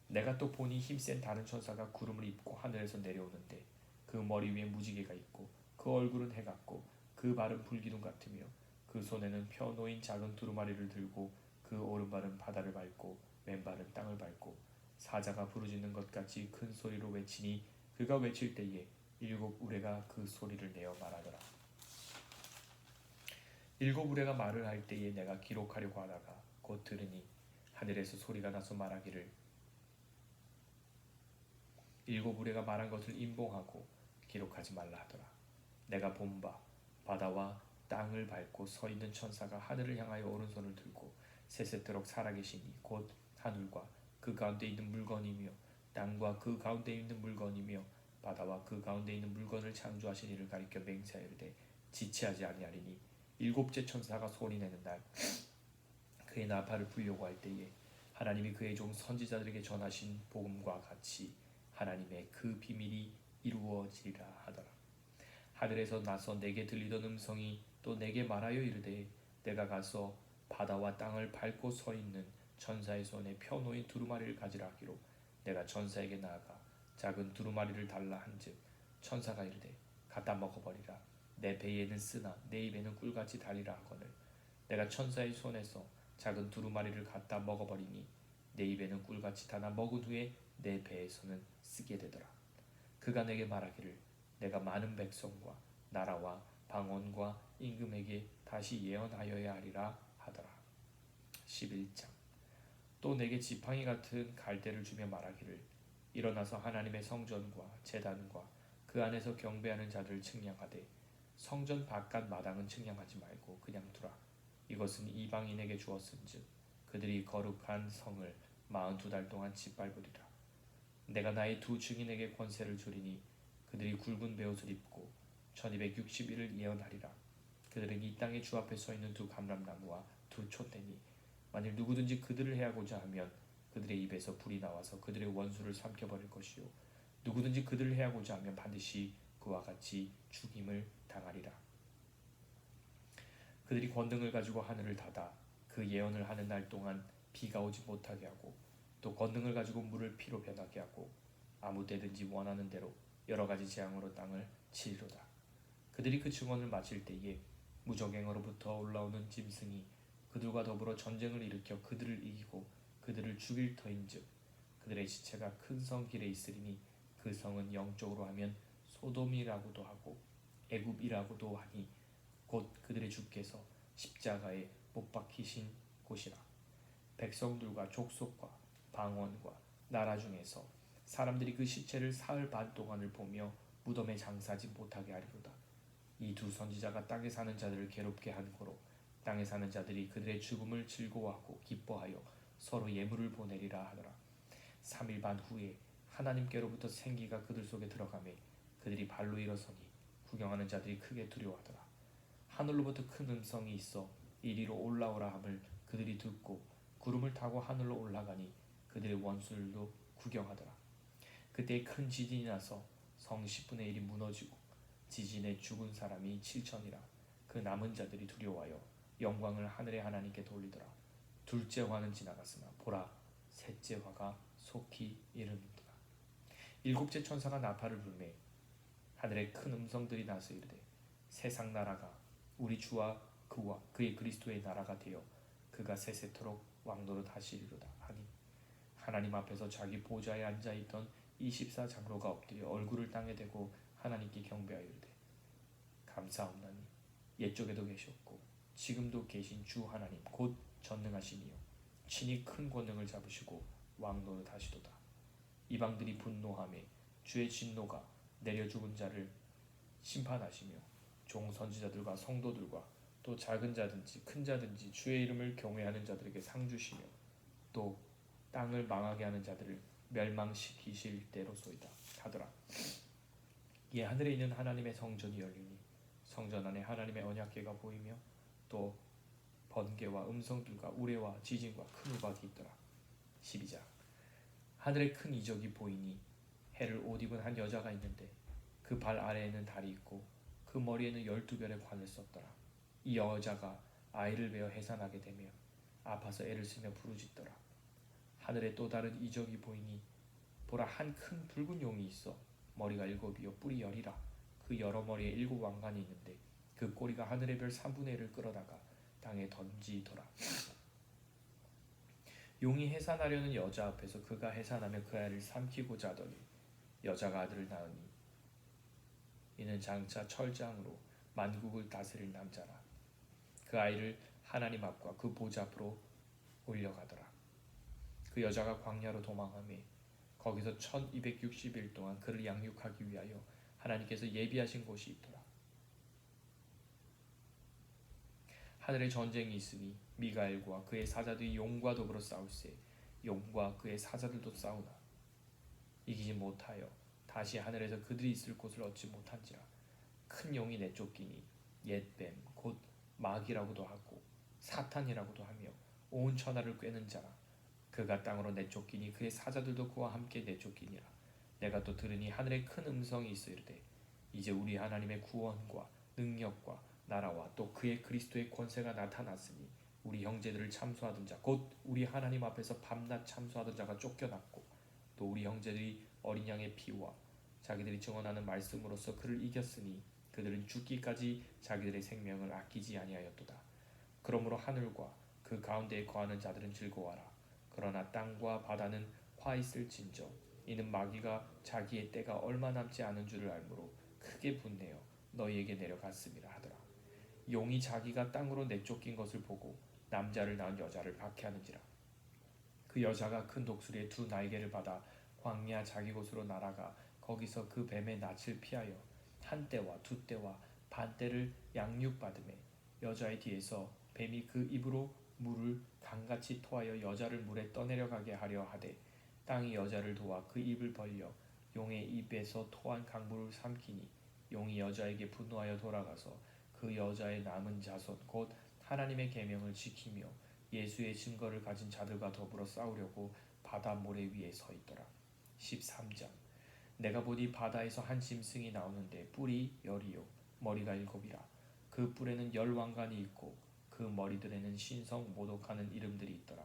내가 또 보니 힘센 다른 천사가 구름을 입고 하늘에서 내려오는데 그 머리 위에 무지개가 있고 그 얼굴은 해 같고 그 발은 불기둥 같으며 그 손에는 펴 놓인 작은 두루마리를 들고 그 오른발은 바다를 밟고 왼발은 땅을 밟고 사자가 부르짖는 것 같이 큰 소리로 외치니 그가 외칠 때에 7 우레가 그 소리를 내어 말하더라. 7 우레가 말을 할 때에 내가 기록하려고 하다가 곧 들으니 하늘에서 소리가 나서 말하기를 7 우레가 말한 것을 임봉하고 기록하지 말라 하더라. 내가 본 바 바다와 땅을 밟고 서 있는 천사가 하늘을 향하여 오른손을 들고 세세토록 살아계시니 곧 하늘과 그 가운데 있는 물건이며 땅과 그 가운데 있는 물건이며 바다와 그 가운데 있는 물건을 창조하신 이를 가리켜 맹세하이르되 지체하지 아니하리니 7째 천사가 소리내는 날 그의 나팔을 불려고 할 때에 하나님이 그의 종 선지자들에게 전하신 복음과 같이 하나님의 그 비밀이 이루어지리라 하더라. 하늘에서 나서 내게 들리던 음성이 또 내게 말하여 이르되 내가 가서 바다와 땅을 밟고 서 있는 천사의 손에 펴놓인 두루마리를 가지라 하기로 내가 천사에게 나아가 작은 두루마리를 달라 한즉 천사가 이르되 갖다 먹어버리라. 내 배에는 쓰나 내 입에는 꿀같이 달리라 하거늘 내가 천사의 손에서 작은 두루마리를 갖다 먹어버리니 내 입에는 꿀같이 타나 먹은 후에 내 배에서는 쓰게 되더라. 그가 내게 말하기를 내가 많은 백성과 나라와 방언과 임금에게 다시 예언하여야 하리라 하더라. 11장. 또 내게 지팡이 같은 갈대를 주며 말하기를 일어나서 하나님의 성전과 제단과 그 안에서 경배하는 자들을 측량하되 성전 바깥 마당은 측량하지 말고 그냥 두라. 이것은 이방인에게 주었은즉 그들이 거룩한 성을 42달 동안 짓밟으리라. 내가 나의 두 증인에게 권세를 주리니 그들이 굵은 베옷을 입고 1260일을 예언하리라. 그들은 이 땅의 주 앞에 서 있는 두 감람나무와 두 촛대니 만일 누구든지 그들을 해하고자 하면 그들의 입에서 불이 나와서 그들의 원수를 삼켜버릴 것이요 누구든지 그들을 해하고자 하면 반드시 그와 같이 죽임을 당하리라. 그들이 권능을 가지고 하늘을 닫아 그 예언을 하는 날 동안 비가 오지 못하게 하고 또 권능을 가지고 물을 피로 변하게 하고 아무 때든지 원하는 대로 여러 가지 재앙으로 땅을 치리로다. 그들이 그 증언을 마칠 때에 무적행어로부터 올라오는 짐승이 그들과 더불어 전쟁을 일으켜 그들을 이기고 그들을 죽일 터인즉 그들의 시체가 큰 성 길에 있으리니 그 성은 영적으로 하면 소돔이라고도 하고 애굽이라고도 하니 곧 그들의 주께서 십자가에 못 박히신 곳이라. 백성들과 족속과 방언과 나라 중에서 사람들이 그 시체를 사흘 반 동안을 보며 무덤에 장사하지 못하게 하리로다. 이 두 선지자가 땅에 사는 자들을 괴롭게 한 고로 땅에 사는 자들이 그들의 죽음을 즐거워하고 기뻐하여 서로 예물을 보내리라 하더라. 3일 반 후에 하나님께로부터 생기가 그들 속에 들어가매 그들이 발로 일어서니 구경하는 자들이 크게 두려워하더라. 하늘로부터 큰 음성이 있어 이리로 올라오라 함을 그들이 듣고 구름을 타고 하늘로 올라가니 그들의 원수들도 구경하더라. 그때 큰 지진이 나서 성 10분의 1이 무너지고 지진에 죽은 사람이 7천이라. 그 남은 자들이 두려워하여 영광을 하늘의 하나님께 돌리더라. 둘째 화는 지나갔으나 보라 셋째 화가 속히 이르는도다. 일곱째 천사가 나팔을 불매 하늘에 큰 음성들이 나서 이르되 세상 나라가 우리 주와 그와 그의 그리스도의 나라가 되어 그가 세세토록 왕노릇 하시리로다 하니 하나님 앞에서 자기 보좌에 앉아있던 24장로가 엎드려 얼굴을 땅에 대고 하나님께 경배하여 이르되 감사옵나니 옛적에도 계셨고 지금도 계신 주 하나님 곧 전능하시니요 친히 큰 권능을 잡으시고 왕노릇 하시도다. 이방들이 분노하매 주의 진노가 내려 죽은 자를 심판하시며 종 선지자들과 성도들과 또 작은 자든지 큰 자든지 주의 이름을 경외하는 자들에게 상 주시며 또 땅을 망하게 하는 자들을 멸망시키실 때로소이다 하더라. 이에 하늘에 있는 하나님의 성전이 열리니 성전 안에 하나님의 언약궤가 보이며 또 번개와 음성들과 우레와 지진과 큰 우박이 있더라. 12장. 하늘에 큰 이적이 보이니 해를 옷 입은 한 여자가 있는데 그 발 아래에는 달이 있고 그 머리에는 12별의 관을 썼더라. 이 여자가 아이를 베어 해산하게 되며 아파서 애를 쓰며 부르짖더라. 하늘에 또 다른 이적이 보이니 보라 한 큰 붉은 용이 있어 머리가 7이요 뿔이 10이라. 그 여러 머리에 7 왕관이 있는데 그 꼬리가 하늘의 별 3분의 1을 끌어다가 땅에 던지더라. 용이 해산하려는 여자 앞에서 그가 해산하며 그 아이를 삼키고자 하더니 여자가 아들을 낳으니 이는 장차 철장으로 만국을 다스릴 남자라. 그 아이를 하나님 앞과 그 보좌 앞으로 올려가더라. 그 여자가 광야로 도망하며 거기서 1260일 동안 그를 양육하기 위하여 하나님께서 예비하신 곳이 있더라. 하늘에 전쟁이 있으니 미가엘과 그의 사자들이 용과 더불어 싸울세 용과 그의 사자들도 싸우나 이기지 못하여 다시 하늘에서 그들이 있을 곳을 얻지 못한지라. 큰 용이 내쫓기니 옛뱀 곧 마귀라고도 하고 사탄이라고도 하며 온 천하를 꿰는 자라. 그가 땅으로 내쫓기니 그의 사자들도 그와 함께 내쫓기니라. 내가 또 들으니 하늘에 큰 음성이 있어 이르되 이제 우리 하나님의 구원과 능력과 나라와 또 그의 그리스도의 권세가 나타났으니 우리 형제들을 참소하던 자 곧 우리 하나님 앞에서 밤낮 참소하던 자가 쫓겨났고 또 우리 형제들이 어린 양의 피와 자기들이 증언하는 말씀으로써 그를 이겼으니 그들은 죽기까지 자기들의 생명을 아끼지 아니하였도다. 그러므로 하늘과 그 가운데에 거하는 자들은 즐거워하라. 그러나 땅과 바다는 화 있을진저 이는 마귀가 자기의 때가 얼마 남지 않은 줄을 알므로 크게 분내어 너희에게 내려갔음이라 하더라. 용이 자기가 땅으로 내쫓긴 것을 보고 남자를 낳은 여자를 박해하는지라. 그 여자가 큰 독수리의 두 날개를 받아 광야 자기 곳으로 날아가 거기서 그 뱀의 낯을 피하여 한 때와 두 때와 반 때를 양육받음에 여자의 뒤에서 뱀이 그 입으로 물을 강같이 토하여 여자를 물에 떠내려가게 하려 하되 땅이 여자를 도와 그 입을 벌려 용의 입에서 토한 강물을 삼키니 용이 여자에게 분노하여 돌아가서 그 여자의 남은 자손 곧 하나님의 계명을 지키며 예수의 증거를 가진 자들과 더불어 싸우려고 바다 모래 위에 서 있더라. 13장 내가 보니 바다에서 한 짐승이 나오는데 뿔이 10이요 머리가 7이라. 그 뿔에는 10왕관이 있고 그 머리들에는 신성 모독하는 이름들이 있더라.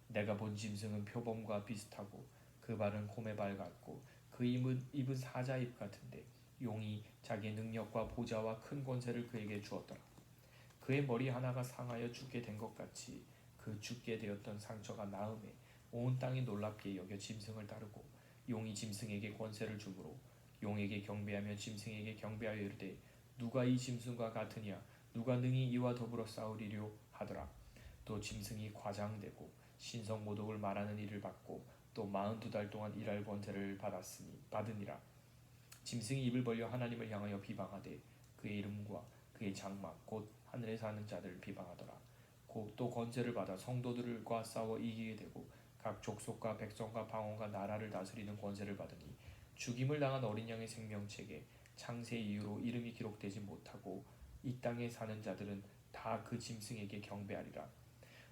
내가 본 짐승은 표범과 비슷하고 그 발은 곰의 발 같고 그 입은 사자입 같은데 용이 자기의 능력과 보좌와 큰 권세를 그에게 주었더라. 그의 머리 하나가 상하여 죽게 된 것 같이 그 죽게 되었던 상처가 나음에 온 땅이 놀랍게 여겨 짐승을 따르고 용이 짐승에게 권세를 주므로 용에게 경배하며 짐승에게 경배하여 이르되 누가 이 짐승과 같으냐 누가 능히 이와 더불어 싸우리려 하더라. 또 짐승이 과장되고 신성 모독을 말하는 일을 받고 또 42달 동안 일할 권세를 받으니라. 짐승이 입을 벌려 하나님을 향하여 비방하되 그의 이름과 그의 장막 곧 하늘에 사는 자들을 비방하더라. 곧 또 권세를 받아 성도들과 싸워 이기게 되고 각 족속과 백성과 방언과 나라를 다스리는 권세를 받으니 죽임을 당한 어린 양의 생명책에 창세 이후로 이름이 기록되지 못하고 이 땅에 사는 자들은 다 그 짐승에게 경배하리라.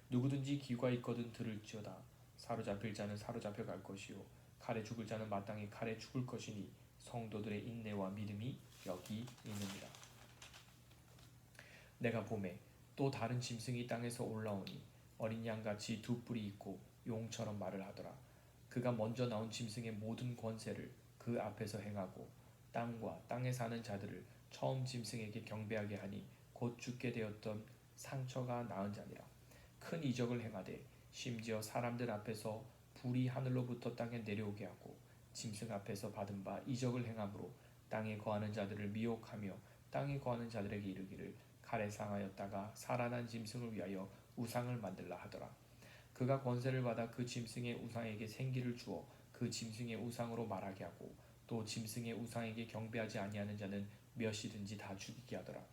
누구든지 귀가 있거든 들을지어다. 사로잡힐 자는 사로잡혀 갈 것이요 칼에 죽을 자는 마땅히 칼에 죽을 것이니 성도들의 인내와 믿음이 여기 있느니라. 내가 보매 또 다른 짐승이 땅에서 올라오니 어린 양같이 두 뿔이 있고 용처럼 말을 하더라. 그가 먼저 나온 짐승의 모든 권세를 그 앞에서 행하고 땅과 땅에 사는 자들을 처음 짐승에게 경배하게 하니 곧 죽게 되었던 상처가 나은 자니라. 큰 이적을 행하되 심지어 사람들 앞에서 불이 하늘로부터 땅에 내려오게 하고 짐승 앞에서 받은 바 이적을 행함으로 땅에 거하는 자들을 미혹하며 땅에 거하는 자들에게 이르기를 칼에 상하였다가 살아난 짐승을 위하여 우상을 만들라 하더라. 그가 권세를 받아 그 짐승의 우상에게 생기를 주어 그 짐승의 우상으로 말하게 하고 또 짐승의 우상에게 경배하지 아니하는 자는 몇이든지 다 죽이게 하더라.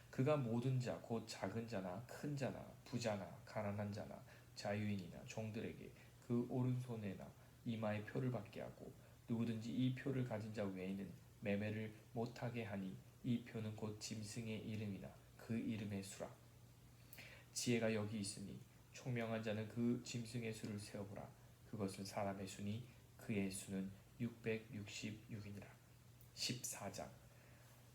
그가 모든 자 곧 작은 자나 큰 자나 부자나 가난한 자나 자유인이나 종들에게 그 오른손에나 이마에 표를 받게 하고 누구든지 이 표를 가진 자 외에는 매매를 못하게 하니 이 표는 곧 짐승의 이름이나 그 이름의 수라. 지혜가 여기 있으니 총명한 자는 그 짐승의 수를 세어보라. 그것은 사람의 수니 그의 수는 666이니라. 14장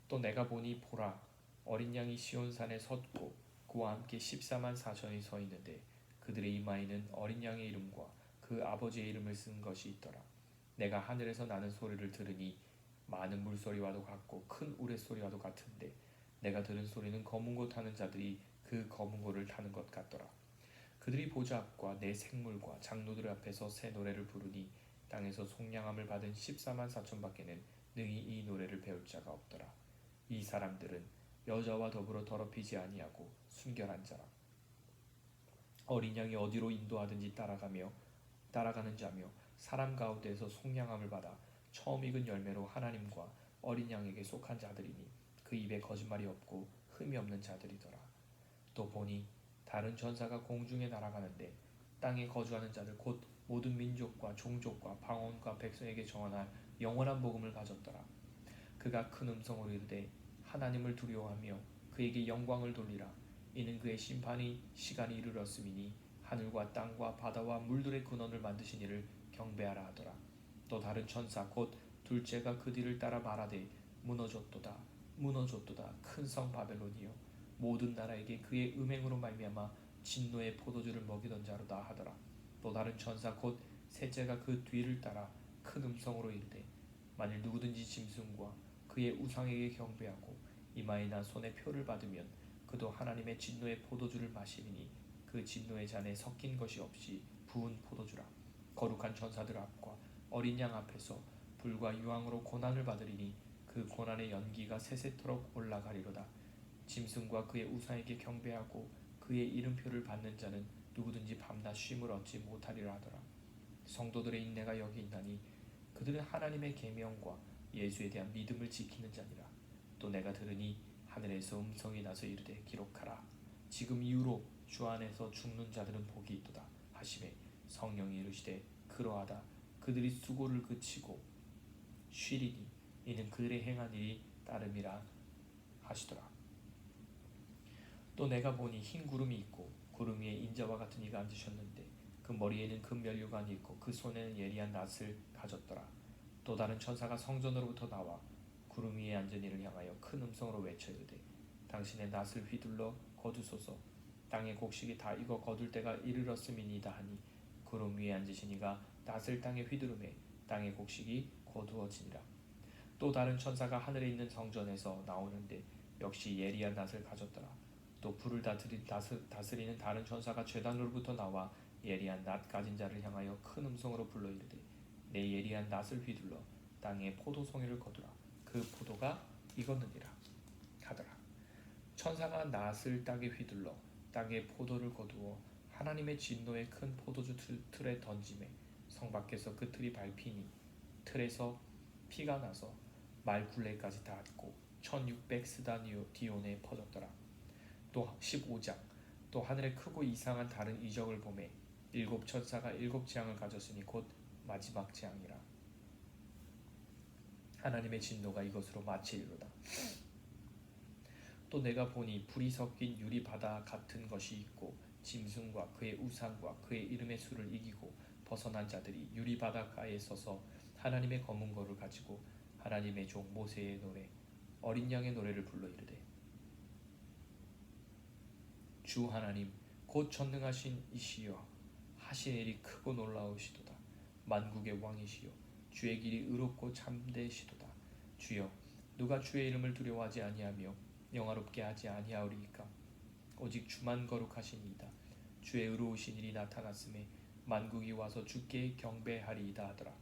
또 내가 보니 보라 어린 양이 시온산에 섰고 그와 함께 14만 4천이 서 있는데 그들의 이마에는 어린 양의 이름과 그 아버지의 이름을 쓴 것이 있더라. 내가 하늘에서 나는 소리를 들으니 많은 물소리와도 같고 큰 우레소리와도 같은데 내가 들은 소리는 검은 고 타는 자들이 그 검은 고를 타는 것 같더라. 그들이 보좌 앞과 내 생물과 장로들 앞에서 새 노래를 부르니 땅에서 속량함을 받은 14만 4천 밖에는 능히 이 노래를 배울 자가 없더라. 이 사람들은 여자와 더불어 더럽히지 아니하고 순결한 자라. 어린 양이 어디로 인도하든지 따라가는 자며 사람 가운데에서 속량함을 받아 처음 익은 열매로 하나님과 어린 양에게 속한 자들이니 그 입에 거짓말이 없고 흠이 없는 자들이더라. 또 보니 다른 전사가 공중에 날아가는데 땅에 거주하는 자들 곧 모든 민족과 종족과 방언과 백성에게 정하나 영원한 복음을 가졌더라. 그가 큰 음성으로 이르되 하나님을 두려워하며 그에게 영광을 돌리라. 이는 그의 심판이 시간이 이르렀음이니 하늘과 땅과 바다와 물들의 근원을 만드신 이를 경배하라 하더라. 또 다른 천사 곧 둘째가 그 뒤를 따라 말하되 무너졌도다 무너졌도다 큰 성 바벨론이여 모든 나라에게 그의 음행으로 말미암아 진노의 포도주를 먹이던 자로다 하더라. 또 다른 천사 곧 셋째가 그 뒤를 따라 큰 음성으로 이르되 만일 누구든지 짐승과 그의 우상에게 경배하고 이마에나 손에 표를 받으면 그도 하나님의 진노의 포도주를 마시리니 그 진노의 잔에 섞인 것이 없이 부은 포도주라. 거룩한 천사들 앞과 어린 양 앞에서 불과 유황으로 고난을 받으리니 그 고난의 연기가 세세토록 올라가리로다. 짐승과 그의 우상에게 경배하고 그의 이름표를 받는 자는 누구든지 밤낮 쉼을 얻지 못하리라 하더라. 성도들의 인내가 여기 있나니 그들은 하나님의 계명과 예수에 대한 믿음을 지키는 자니라. 또 내가 들으니 하늘에서 음성이 나서 이르되 기록하라. 지금 이후로 주 안에서 죽는 자들은 복이 있도다 하시매 성령이 이르시되 그러하다. 그들이 수고를 그치고 쉬리니 이는 그들의 행한 일이 따름이라 하시더라. 또 내가 보니 흰 구름이 있고 구름 위에 인자와 같은 이가 앉으셨는데 그 머리에는 금면류관이 있고 그 손에는 예리한 낫을 가졌더라. 또 다른 천사가 성전으로부터 나와 구름 위에 앉은 이를 향하여 큰 음성으로 외쳐 이르되 당신의 낫을 휘둘러 거두소서. 땅의 곡식이 다 익어 거둘 때가 이르렀음이니이다 하니 구름 위에 앉으신 이가 낫을 땅에 휘두르매 땅의 곡식이 거두어지니라. 또 다른 천사가 하늘에 있는 성전에서 나오는데 역시 예리한 낫을 가졌더라. 또 불을 다스리는 다른 천사가 제단으로부터 나와 예리한 낫 가진 자를 향하여 큰 음성으로 불러 이르되 내 예리한 낫을 휘둘러 땅에 포도송이를 거두라. 그 포도가 익었느니라 하더라. 천사가 낫을 땅에 휘둘러 땅에 포도를 거두어 하나님의 진노의 큰 포도주 틀에 던지매 성 밖에서 그 틀이 밟히니 틀에서 피가 나서 말 굴레까지 닿았고 1600스다디온에 퍼졌더라. 또 15장 또 하늘에 크고 이상한 다른 이적을 보매 일곱 천사가 일곱 재앙을 가졌으니 곧 마지막 재앙이라. 하나님의 진노가 이것으로 마치리로다. 또 내가 보니 불이 섞인 유리 바다 같은 것이 있고 짐승과 그의 우상과 그의 이름의 수를 이기고 벗어난 자들이 유리 바닷가에 서서 하나님의 검은 거를 가지고 하나님의 종 모세의 노래 어린 양의 노래를 불러 이르되 주 하나님 곧 전능하신 이시여 하신 일이 크고 놀라우시도다. 만국의 왕이시여 주의 길이 의롭고 참되시도다. 주여 누가 주의 이름을 두려워하지 아니하며 영화롭게 하지 아니하오리이까. 오직 주만 거룩하시니이다. 주의 의로우신 일이 나타났음에 만국이 와서 주께 경배하리이다 하더라.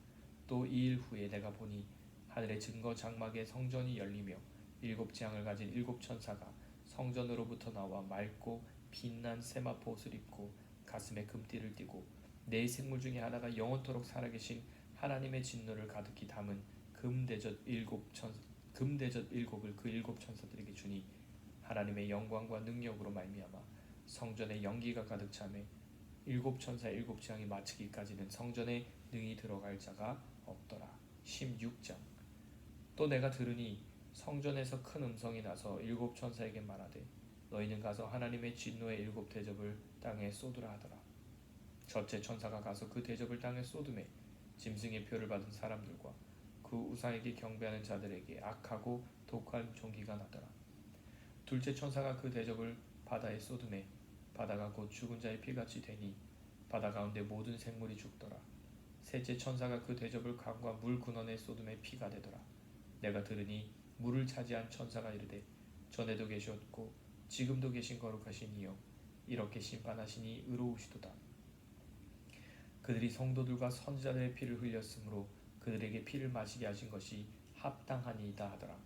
또 이 일 후에 내가 보니 하늘의 증거 장막의 성전이 열리며 일곱 재앙을 가진 일곱 천사가 성전으로부터 나와 맑고 빛난 세마포 옷을 입고 가슴에 금띠를 띠고 네 생물 중에 하나가 영원토록 살아계신 하나님의 진노를 가득히 담은 금대접 일곱을 그 일곱 천사들에게 주니 하나님의 영광과 능력으로 말미암아 성전에 연기가 가득 차매 일곱 천사의 일곱 재앙이 마치기까지는 성전에 능히 들어갈 자가 없더라. 16장 또 내가 들으니 성전에서 큰 음성이 나서 일곱 천사에게 말하되 너희는 가서 하나님의 진노의 일곱 대접을 땅에 쏟으라 하더라. 첫째 천사가 가서 그 대접을 땅에 쏟음에 짐승의 표를 받은 사람들과 그 우상에게 경배하는 자들에게 악하고 독한 종기가 나더라. 둘째 천사가 그 대접을 바다에 쏟음에 바다가 곧 죽은 자의 피같이 되니 바다 가운데 모든 생물이 죽더라. 셋째 천사가 그 대접을 강과 물 근원에 쏟음에 피가 되더라. 내가 들으니 물을 차지한 천사가 이르되 전에도 계셨고 지금도 계신 거룩하신 이여 이렇게 심판하시니 의로우시도다. 그들이 성도들과 선지자들의 피를 흘렸으므로 그들에게 피를 마시게 하신 것이 합당하니이다 하더라.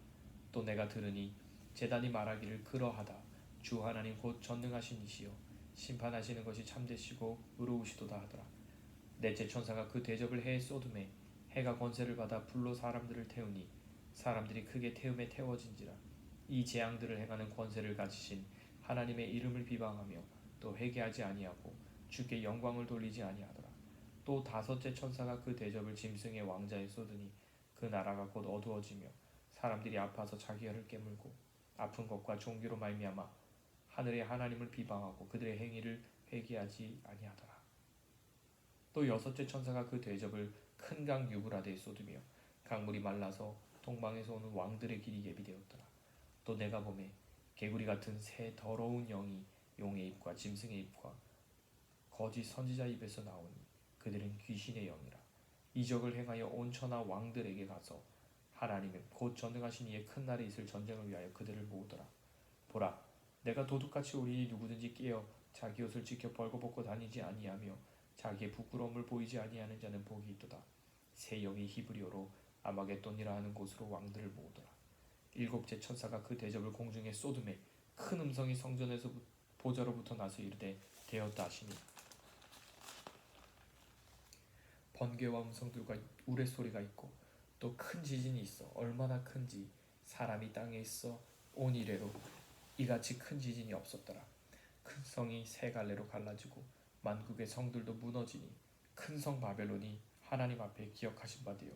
또 내가 들으니 제단이 말하기를 그러하다. 주 하나님 곧 전능하신 이시여 심판하시는 것이 참되시고 의로우시도다 하더라. 넷째 천사가 그 대접을 해에 쏟음에 해가 권세를 받아 불로 사람들을 태우니 사람들이 크게 태움에 태워진지라. 이 재앙들을 행하는 권세를 가지신 하나님의 이름을 비방하며 또 회개하지 아니하고 주께 영광을 돌리지 아니하더라. 또 다섯째 천사가 그 대접을 짐승의 왕자에 쏟으니 그 나라가 곧 어두워지며 사람들이 아파서 자기 혀를 깨물고 아픈 것과 종기로 말미암아 하늘의 하나님을 비방하고 그들의 행위를 회개하지 아니하더라. 또 여섯째 천사가 그 대접을 큰 강 유브라데에 쏟으며 강물이 말라서 동방에서 오는 왕들의 길이 예비되었더라. 또 내가 보매 개구리 같은 새 더러운 영이 용의 입과 짐승의 입과 거짓 선지자 입에서 나오니 그들은 귀신의 영이라. 이적을 행하여 온 천하 왕들에게 가서 하나님의 곧 전능하신 이의 큰 날에 있을 전쟁을 위하여 그들을 모으더라. 보라, 내가 도둑같이 오리니 누구든지 깨어 자기 옷을 지켜 벌거벗고 다니지 아니하며 자기의 부끄러움을 보이지 아니하는 자는 복이 있도다. 새 영이 히브리어로 아마겟돈이라 하는 곳으로 왕들을 모으더라. 일곱째 천사가 그 대접을 공중에 쏟음에 큰 음성이 성전에서 보좌로부터 나서 이르되 되었다 하시니 번개와 음성들과 우레소리가 있고 또 큰 지진이 있어 얼마나 큰지 사람이 땅에 있어 온 이래로 이같이 큰 지진이 없었더라. 큰 성이 세 갈래로 갈라지고 만국의 성들도 무너지니 큰 성 바벨론이 하나님 앞에 기억하신 바 되어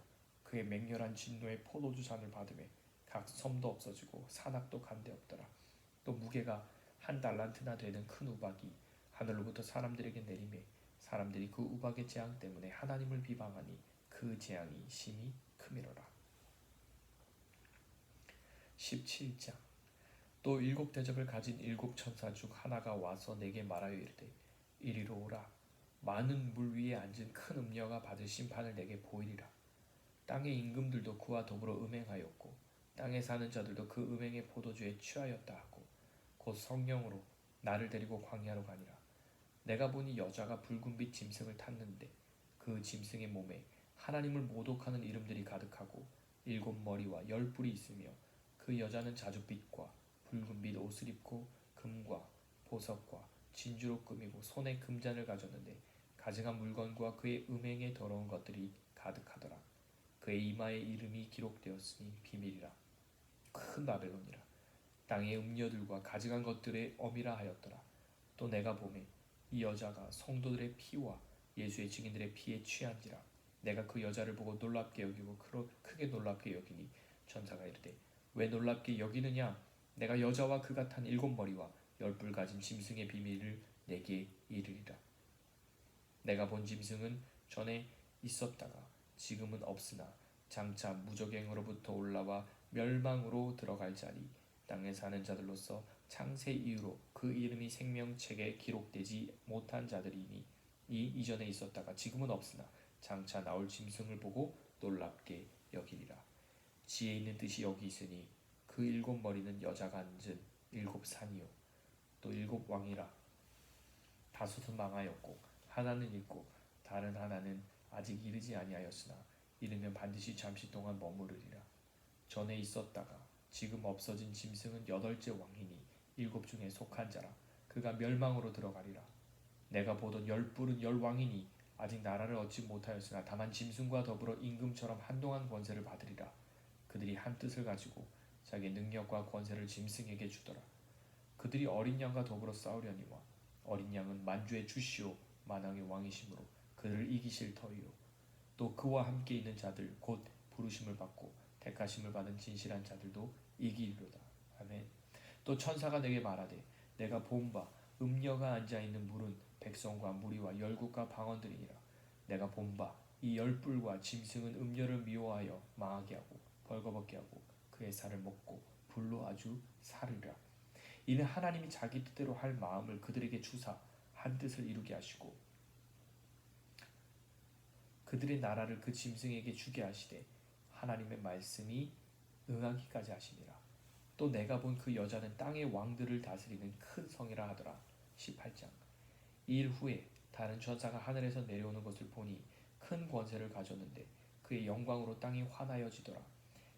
그의 맹렬한 진노의 포도주 잔을 받음에 각 섬도 없어지고 산악도 간데 없더라. 또 무게가 한 달란트나 되는 큰 우박이 하늘로부터 사람들에게 내리매 사람들이 그 우박의 재앙 때문에 하나님을 비방하니 그 재앙이 심히 크미로라. 17장. 또 일곱 대접을 가진 일곱 천사 중 하나가 와서 내게 말하여 이르되 이리로 오라. 많은 물 위에 앉은 큰 음녀가 받을 심판을 내게 보이리라. 땅의 임금들도 그와 더불어 음행하였고 땅에 사는 자들도 그 음행의 포도주에 취하였다 하고 곧 성령으로 나를 데리고 광야로 가니라. 내가 보니 여자가 붉은빛 짐승을 탔는데 그 짐승의 몸에 하나님을 모독하는 이름들이 가득하고 일곱 머리와 열 뿔이 있으며 그 여자는 자줏빛과 붉은빛 옷을 입고 금과 보석과 진주로 꾸미고 손에 금잔을 가졌는데 가증한 물건과 그의 음행에 더러운 것들이 가득하더라. 그의 이마에 이름이 기록되었으니 비밀이라. 큰 바벨론이라. 땅의 음녀들과 가증한 것들의 엄이라 하였더라. 또 내가 보매 이 여자가 성도들의 피와 예수의 증인들의 피에 취한지라. 내가 그 여자를 보고 놀랍게 여기고 크게 놀랍게 여기니 천사가 이르되 왜 놀랍게 여기느냐. 내가 여자와 그가 탄 일곱 머리와 열 뿔 가진 짐승의 비밀을 내게 이르리라. 내가 본 짐승은 전에 있었다가 지금은 없으나 장차 무적행으로부터 올라와 멸망으로 들어갈 자리 땅에 사는 자들로서 창세 이후로 그 이름이 생명책에 기록되지 못한 자들이니 이 이전에 있었다가 지금은 없으나 장차 나올 짐승을 보고 놀랍게 여기리라. 지혜 있는 뜻이 여기 있으니 그 일곱 머리는 여자가 앉은 일곱 산이요 또 일곱 왕이라. 다섯은 망하였고 하나는 있고 다른 하나는 아직 이르지 아니하였으나 이르면 반드시 잠시 동안 머무르리라. 전에 있었다가 지금 없어진 짐승은 여덟째 왕이니 일곱 중에 속한 자라. 그가 멸망으로 들어가리라. 내가 보던 열 뿔은 열 왕이니 아직 나라를 얻지 못하였으나 다만 짐승과 더불어 임금처럼 한동안 권세를 받으리라. 그들이 한 뜻을 가지고 자기 능력과 권세를 짐승에게 주더라. 그들이 어린 양과 더불어 싸우려니와 어린 양은 만주의 주시오 만왕의 왕이시므로 그들을 이기실 터이요 또 그와 함께 있는 자들 곧 부르심을 받고 택하심을 받은 진실한 자들도 이기리로다. 아멘. 또 천사가 내게 말하되 내가 본 바 음녀가 앉아있는 물은 백성과 무리와 열국과 방언들이니라. 내가 본 바 이 열 뿔과 짐승은 음녀를 미워하여 망하게 하고 벌거벗게 하고 그의 살을 먹고 불로 아주 사르리라. 이는 하나님이 자기 뜻대로 할 마음을 그들에게 주사 한 뜻을 이루게 하시고 그들의 나라를 그 짐승에게 주게 하시되 하나님의 말씀이 응하기까지 하시니라. 또 내가 본 그 여자는 땅의 왕들을 다스리는 큰 성이라 하더라. 18장. 이 일 후에 다른 천사가 하늘에서 내려오는 것을 보니 큰 권세를 가졌는데 그의 영광으로 땅이 환하여지더라.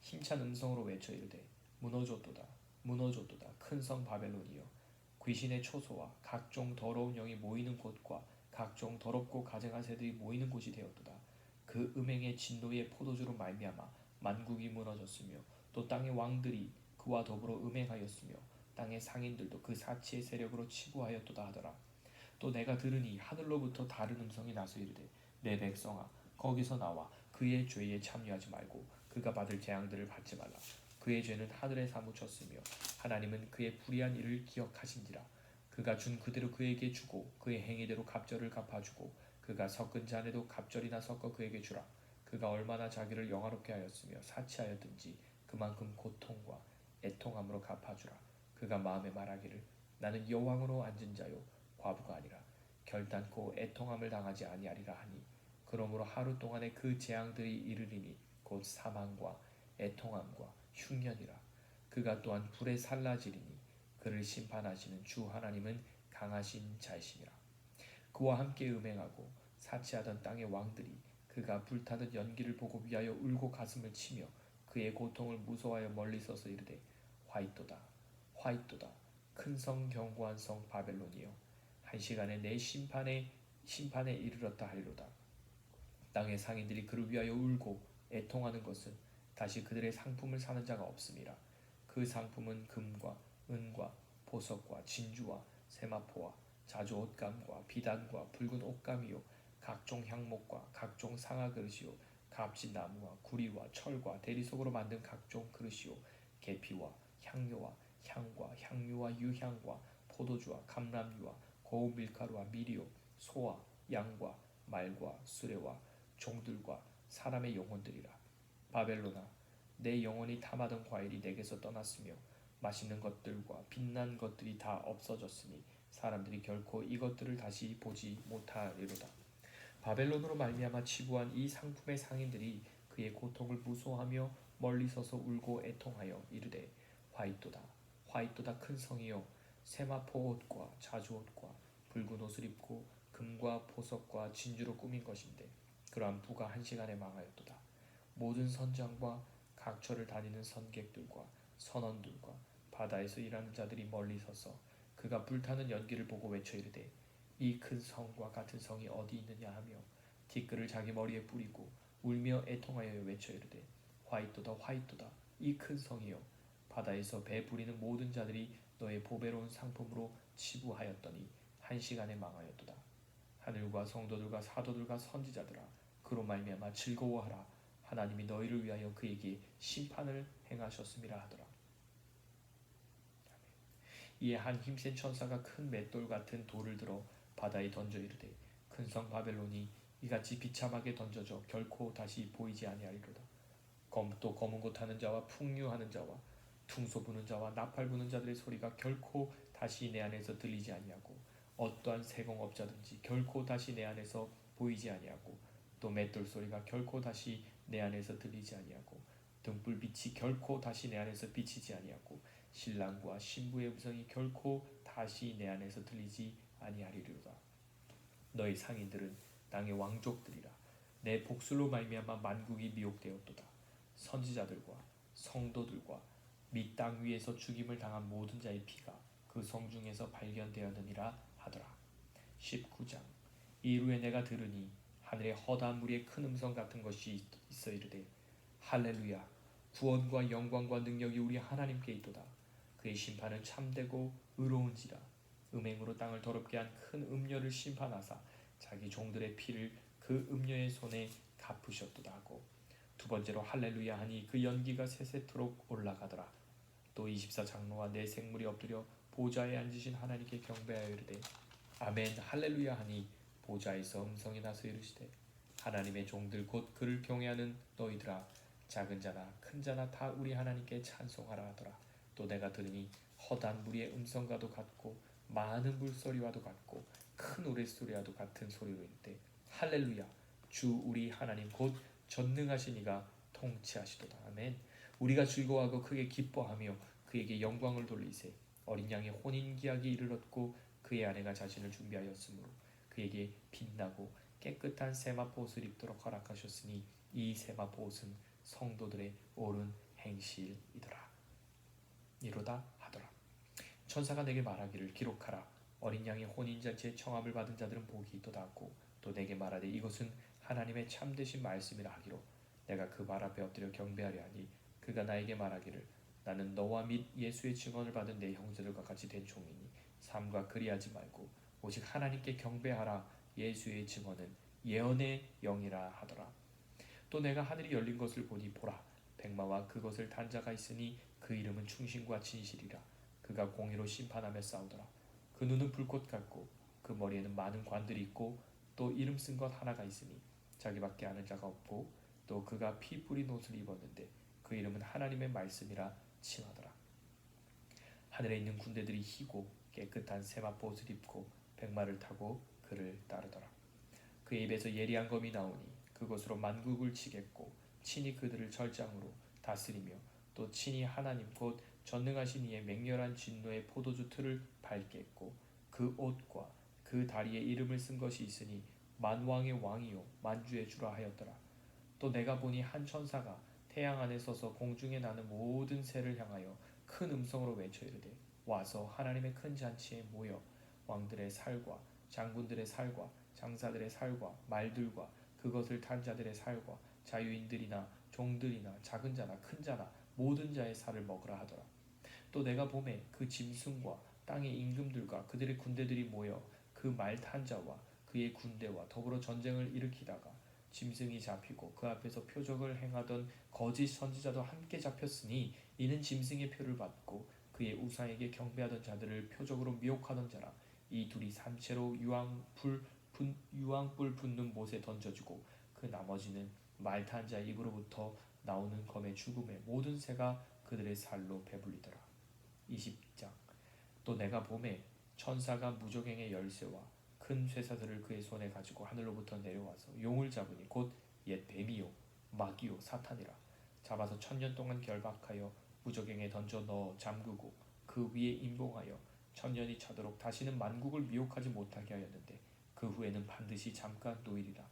힘찬 음성으로 외쳐 이르되 무너졌도다 무너졌도다 큰 성 바벨론이여 귀신의 초소와 각종 더러운 영이 모이는 곳과 각종 더럽고 가증한 새들이 모이는 곳이 되었도다. 그 음행의 진노의 포도주로 말미암아 만국이 무너졌으며 또 땅의 왕들이 그와 더불어 음행하였으며 땅의 상인들도 그 사치의 세력으로 치부하였도다 하더라. 또 내가 들으니 하늘로부터 다른 음성이 나서 이르되 내 백성아 거기서 나와 그의 죄에 참여하지 말고 그가 받을 재앙들을 받지 말라. 그의 죄는 하늘에 사무쳤으며 하나님은 그의 불의한 일을 기억하신지라. 그가 준 그대로 그에게 주고 그의 행위대로 갑절을 갚아주고 그가 섞은 잔에도 갑절이나 섞어 그에게 주라. 그가 얼마나 자기를 영화롭게 하였으며 사치하였든지 그만큼 고통과 애통함으로 갚아주라. 그가 마음에 말하기를 나는 여왕으로 앉은 자요 과부가 아니라 결단코 애통함을 당하지 아니하리라 하니 그러므로 하루 동안에 그 재앙들이 이르리니 곧 사망과 애통함과 흉년이라. 그가 또한 불에 살라지리니 그를 심판하시는 주 하나님은 강하신 자이시니라. 그와 함께 음행하고 사치하던 땅의 왕들이 그가 불타는 연기를 보고 위하여 울고 가슴을 치며 그의 고통을 무서워하여 멀리 서서 이르되 화이토다 화이토다 큰 성 견고한 성 바벨론이여 한 시간에 내 심판에 이르렀다 하리로다. 땅의 상인들이 그를 위하여 울고 애통하는 것은 다시 그들의 상품을 사는 자가 없음이라. 그 상품은 금과 은과 보석과 진주와 세마포와 자주 옷감과 비단과 붉은 옷감이요 각종 향목과 각종 상아 그릇이요 값진 나무와 구리와 철과 대리석으로 만든 각종 그릇이요 계피와 향료와 향과 향유와 유향과 포도주와 감람유와 고운 밀가루와 밀이요 소와 양과 말과 수레와 종들과 사람의 영혼들이라. 바벨론아 내 영혼이 탐하던 과일이 내게서 떠났으며 맛있는 것들과 빛난 것들이 다 없어졌으니 사람들이 결코 이것들을 다시 보지 못하리로다. 바벨론으로 말미암아 치부한 이 상품의 상인들이 그의 고통을 무소하며 멀리 서서 울고 애통하여 이르되 화이토다 화이토다 큰 성이여 세마포 옷과 자주 옷과 붉은 옷을 입고 금과 보석과 진주로 꾸민 것인데 그러한 부가 한 시간에 망하였도다. 모든 선장과 각처를 다니는 선객들과 선원들과 바다에서 일하는 자들이 멀리 서서 그가 불타는 연기를 보고 외쳐 이르되 이 큰 성과 같은 성이 어디 있느냐 하며 티끌을 자기 머리에 뿌리고 울며 애통하여 외쳐 이르되 화이토다 화이토다 이 큰 성이여 바다에서 배 부리는 모든 자들이 너의 보배로운 상품으로 치부하였더니 한 시간에 망하였도다. 하늘과 성도들과 사도들과 선지자들아 그로 말미암아 즐거워하라. 하나님이 너희를 위하여 그에게 심판을 행하셨음이라 하더라. 이에 한 힘센 천사가 큰 맷돌 같은 돌을 들어 바다에 던져 이르되 큰 성 바벨론이 이같이 비참하게 던져져 결코 다시 보이지 아니하리로다. 또 검은 곳 하는 자와 풍류하는 자와 퉁소 부는 자와 나팔 부는 자들의 소리가 결코 다시 내 안에서 들리지 아니하고 어떠한 세공업자든지 결코 다시 내 안에서 보이지 아니하고 또 맷돌 소리가 결코 다시 내 안에서 들리지 아니하고 등불빛이 결코 다시 내 안에서 비치지 아니하고 신랑과 신부의 음성이 결코 다시 내 안에서 들리지 아니하리로다. 너희 상인들은 땅의 왕족들이라. 내 복술로 말미암아 만국이 미혹되었도다. 선지자들과 성도들과 및 땅 위에서 죽임을 당한 모든 자의 피가 그 성 중에서 발견되었느니라 하더라. 19장. 이후에 내가 들으니 하늘에 허다한 무리의 큰 음성 같은 것이 있어 이르되 할렐루야 구원과 영광과 능력이 우리 하나님께 있도다. 그의 심판은 참되고 의로운지라. 음행으로 땅을 더럽게 한 큰 음녀를 심판하사 자기 종들의 피를 그 음녀의 손에 갚으셨도다 하고 두 번째로 할렐루야 하니 그 연기가 세세토록 올라가더라. 또 24장로와 네 생물이 엎드려 보좌에 앉으신 하나님께 경배하여 이르되 아멘 할렐루야 하니 보좌에서 음성이 나서 이르시되 하나님의 종들 곧 그를 경외하는 너희들아 작은 자나 큰 자나 다 우리 하나님께 찬송하라 하더라. 또 내가 들으니 허다한 무리의 음성과도 같고 많은 물소리와도 같고 큰 우레소리와도 같은 소리로 이르되 할렐루야 주 우리 하나님 곧 전능하신 이가 통치하시도다. 아멘. 우리가 즐거워하고 크게 기뻐하며 그에게 영광을 돌리세. 어린 양의 혼인기약이 이르렀고 그의 아내가 자신을 준비하였으므로 그에게 빛나고 깨끗한 세마포 옷을 입도록 허락하셨으니 이 세마포 옷은 성도들의 옳은 행실이더라. 이로다 하더라. 천사가 내게 말하기를 기록하라. 어린 양의 혼인잔치에 청함을 받은 자들은 복이 있도다 하고 또 내게 말하되 이것은 하나님의 참되신 말씀이라 하기로 내가 그 발 앞에 엎드려 경배하려 하니 그가 나에게 말하기를 나는 너와 및 예수의 증언을 받은 내 형제들과 같이 된 종이니 삼가 그리하지 말고 오직 하나님께 경배하라. 예수의 증언은 예언의 영이라 하더라. 또 내가 하늘이 열린 것을 보니 보라 백마와 그것을 탄 자가 있으니 그 이름은 충신과 진실이라. 그가 공의로 심판하며 싸우더라. 그 눈은 불꽃 같고 그 머리에는 많은 관들이 있고 또 이름 쓴 것 하나가 있으니 자기밖에 아는 자가 없고 또 그가 피 뿌린 옷을 입었는데 그 이름은 하나님의 말씀이라 칭하더라. 하늘에 있는 군대들이 희고 깨끗한 세마포 옷을 입고 백마를 타고 그를 따르더라. 그의 입에서 예리한 검이 나오니 그것으로 만국을 치겠고 친히 그들을 절장으로 다스리며 또 친히 하나님 곧 전능하신 이의 맹렬한 진노의 포도주 틀을 밟겠고 그 옷과 그 다리에 이름을 쓴 것이 있으니 만왕의 왕이요 만주의 주라 하였더라. 또 내가 보니 한 천사가 태양 안에 서서 공중에 나는 모든 새를 향하여 큰 음성으로 외쳐 이르되 와서 하나님의 큰 잔치에 모여 왕들의 살과 장군들의 살과 장사들의 살과 말들과 그것을 탄 자들의 살과 자유인들이나 종들이나 작은 자나 큰 자나 모든 자의 살을 먹으라 하더라. 또 내가 보매 그 짐승과 땅의 임금들과 그들의 군대들이 모여 그 말 탄 자와 그의 군대와 더불어 전쟁을 일으키다가 짐승이 잡히고 그 앞에서 표적을 행하던 거짓 선지자도 함께 잡혔으니 이는 짐승의 표를 받고 그의 우상에게 경배하던 자들을 표적으로 미혹하던 자라. 이 둘이 산채로 유황불 붙는 못에 던져지고 그 나머지는 말 탄 자의 입으로부터 나오는 검의 죽음에 모든 새가 그들의 살로 배불리더라. 20장. 또 내가 보매 천사가 무저갱의 열쇠와 큰 쇠사슬을 그의 손에 가지고 하늘로부터 내려와서 용을 잡으니 곧 옛 뱀이요 마귀요 사탄이라. 잡아서 1000년 동안 결박하여 무저갱에 던져 넣어 잠그고 그 위에 임봉하여 1000년이 차도록 다시는 만국을 미혹하지 못하게 하였는데 그 후에는 반드시 잠깐 노일이라.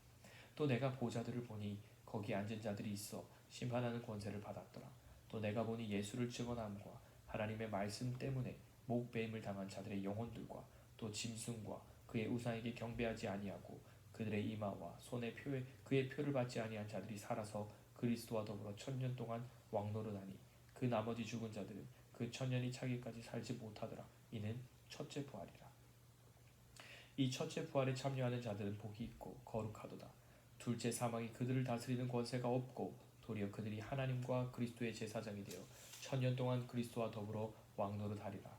또 내가 보좌들을 보니 거기 앉은 자들이 있어 심판하는 권세를 받았더라. 또 내가 보니 예수를 증언함과 하나님의 말씀 때문에 목배임을 당한 자들의 영혼들과 또 짐승과 그의 우상에게 경배하지 아니하고 그들의 이마와 손의 표에 그의 표를 받지 아니한 자들이 살아서 그리스도와 더불어 1000년 동안 왕노릇하니 그 나머지 죽은 자들은 그 1000년이 차기까지 살지 못하더라. 이는 첫째 부활이라. 이 첫째 부활에 참여하는 자들은 복이 있고 거룩하도다. 둘째 사망이 그들을 다스리는 권세가 없고 도리어 그들이 하나님과 그리스도의 제사장이 되어 1000년 동안 그리스도와 더불어 왕노릇하리라.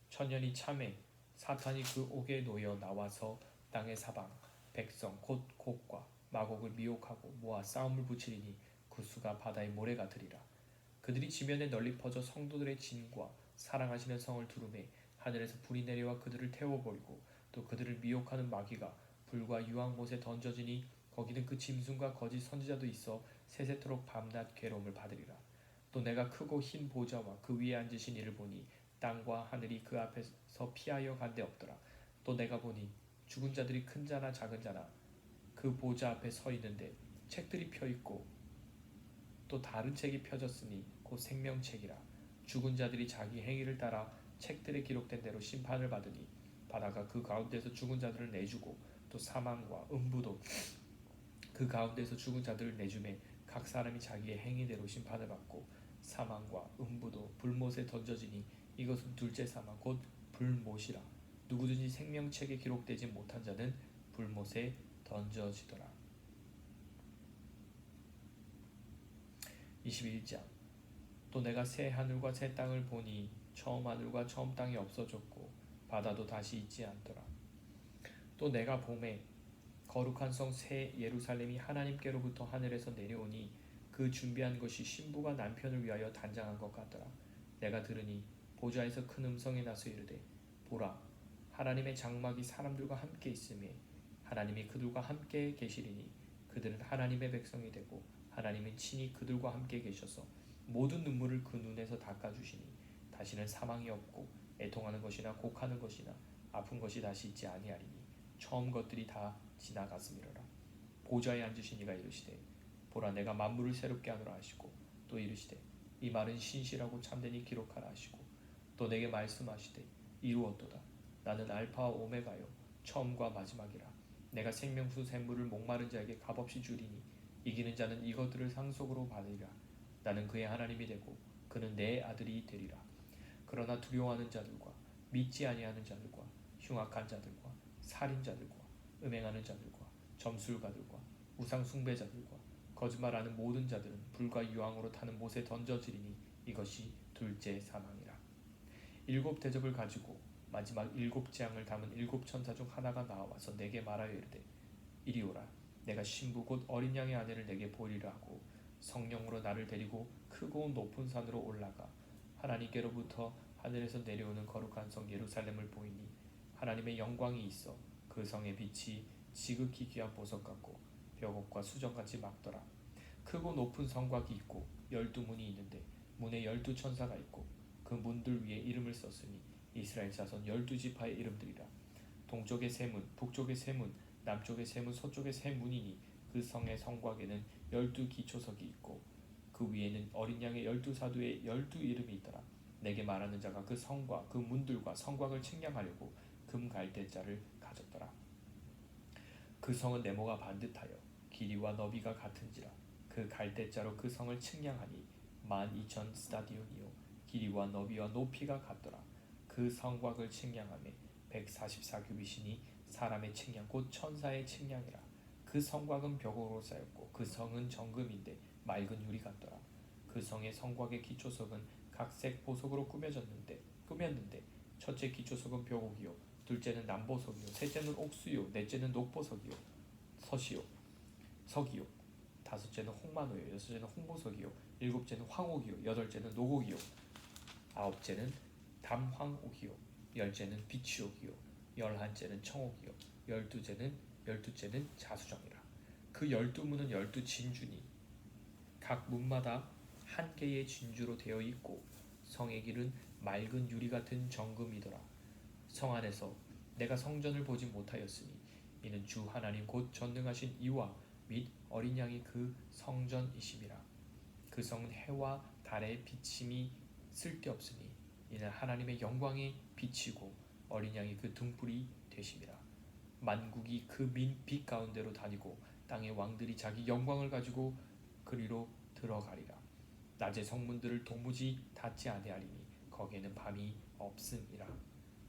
1000년이 참에 사탄이 그 옥에 놓여 나와서 땅의 사방 백성 곧 곡과 마곡을 미혹하고 모아 싸움을 붙이리니 그 수가 바다의 모래 같으리라. 그들이 지면에 널리 퍼져 성도들의 진과 사랑하시는 성을 두루매 하늘에서 불이 내려와 그들을 태워버리고 또 그들을 미혹하는 마귀가 불과 유황못에 던져지니 거기는 그 짐승과 거짓 선지자도 있어 세세토록 밤낮 괴로움을 받으리라. 또 내가 크고 흰 보좌와 그 위에 앉으신 이를 보니 땅과 하늘이 그 앞에서 피하여 간데 없더라. 또 내가 보니 죽은 자들이 큰 자나 작은 자나 그 보좌 앞에 서 있는데 책들이 펴 있고 또 다른 책이 펴졌으니 곧 생명책이라. 죽은 자들이 자기 행위를 따라 책들에 기록된 대로 심판을 받으니 바다가 그 가운데서 죽은 자들을 내주고 또 사망과 음부도 그 가운데서 죽은 자들을 내주매 각 사람이 자기의 행위대로 심판을 받고 사망과 음부도 불못에 던져지니 이것은 둘째 사망 곧 불못이라. 누구든지 생명책에 기록되지 못한 자는 불못에 던져지더라. 21장. 또 내가 새 하늘과 새 땅을 보니 처음 하늘과 처음 땅이 없어졌고 바다도 다시 있지 않더라. 또 내가 보매 거룩한 성 새 예루살렘이 하나님께로부터 하늘에서 내려오니 그 준비한 것이 신부가 남편을 위하여 단장한 것 같더라. 내가 들으니 보좌에서 큰 음성이 나서 이르되 보라 하나님의 장막이 사람들과 함께 있음에 하나님이 그들과 함께 계시리니 그들은 하나님의 백성이 되고 하나님은 친히 그들과 함께 계셔서 모든 눈물을 그 눈에서 닦아주시니 다시는 사망이 없고 애통하는 것이나 곡하는 것이나 아픈 것이 다시 있지 아니하리니 처음 것들이 다 지나갔음이로라. 보좌에 앉으신 이가 이르시되 보라 내가 만물을 새롭게 하노라 하시고 또 이르시되 이 말은 신실하고 참되니 기록하라 하시고 또 내게 말씀하시되 이루었도다. 나는 알파와 오메가요 처음과 마지막이라. 내가 생명수 샘물을 목마른 자에게 값없이 주리니 이기는 자는 이것들을 상속으로 받으리라. 나는 그의 하나님이 되고 그는 내 아들이 되리라. 그러나 두려워하는 자들과 믿지 아니하는 자들과 흉악한 자들과 살인자들과 음행하는 자들과 점술가들과 우상 숭배자들과 거짓말하는 모든 자들은 불과 유황으로 타는 못에 던져지리니 이것이 둘째 사망이라. 일곱 대접을 가지고 마지막 일곱 재앙을 담은 일곱 천사 중 하나가 나와서 내게 말하여 이르되 이리 오라. 내가 신부 곧 어린 양의 아내를 내게 보이리라 하고 성령으로 나를 데리고 크고 높은 산으로 올라가 하나님께로부터 하늘에서 내려오는 거룩한 성 예루살렘을 보이니 하나님의 영광이 있어 그 성의 빛이 지극히 귀한 보석 같고 벽옥과 수정같이 막더라. 크고 높은 성곽이 있고 12문이 있는데 문에 12천사가 있고 그 문들 위에 이름을 썼으니 이스라엘 자손 12지파의 이름들이라. 동쪽의 세 문, 북쪽의 세 문, 남쪽의 세 문, 서쪽의 세 문이니 그 성의 성곽에는 12기초석이 있고 그 위에는 어린 양의 12사도의 12이름이 있더라. 내게 말하는 자가 그 성과 그 문들과 성곽을 측량하려고 금 갈대자를 가졌더라. 그 성은 네모가 반듯하여 길이와 너비가 같은지라. 그 갈대자로 그 성을 측량하니 12,000 스타디온이요 길이와 너비와 높이가 같더라. 그 성곽을 측량하매 144규빗이니 사람의 측량 곧 천사의 측량이라. 그 성곽은 벽으로 쌓였고 그 성은 정금인데 맑은 유리 같더라. 그 성의 성곽의 기초석은 각색 보석으로 꾸몄는데 첫째 기초석은 벼곡이요 둘째는 남보석이요 셋째는 옥수요 넷째는 녹보석이요 석이요 다섯째는 홍마노요 여섯째는 홍보석이요 일곱째는 황옥이요 여덟째는 노곡이요 아홉째는 담황옥이요 열째는 비취옥이요 열한째는 청옥이요 열두째는 자수정이라. 그 12문은 12진주니 각 문마다 한 개의 진주로 되어 있고 성의 길은 맑은 유리 같은 정금이더라. 성 안에서 내가 성전을 보지 못하였으니 이는 주 하나님 곧 전능하신 이와 및 어린 양이 그 성전이심이라. 그 성은 해와 달의 비침이 쓸데없으니 이는 하나님의 영광의 빛이고 어린 양이 그 등불이 되심이라. 만국이 그 빛 가운데로 다니고 땅의 왕들이 자기 영광을 가지고 그리로 들어가리라. 낮의 성문들을 도무지 닫지 아니하리니 거기에는 밤이 없음이라.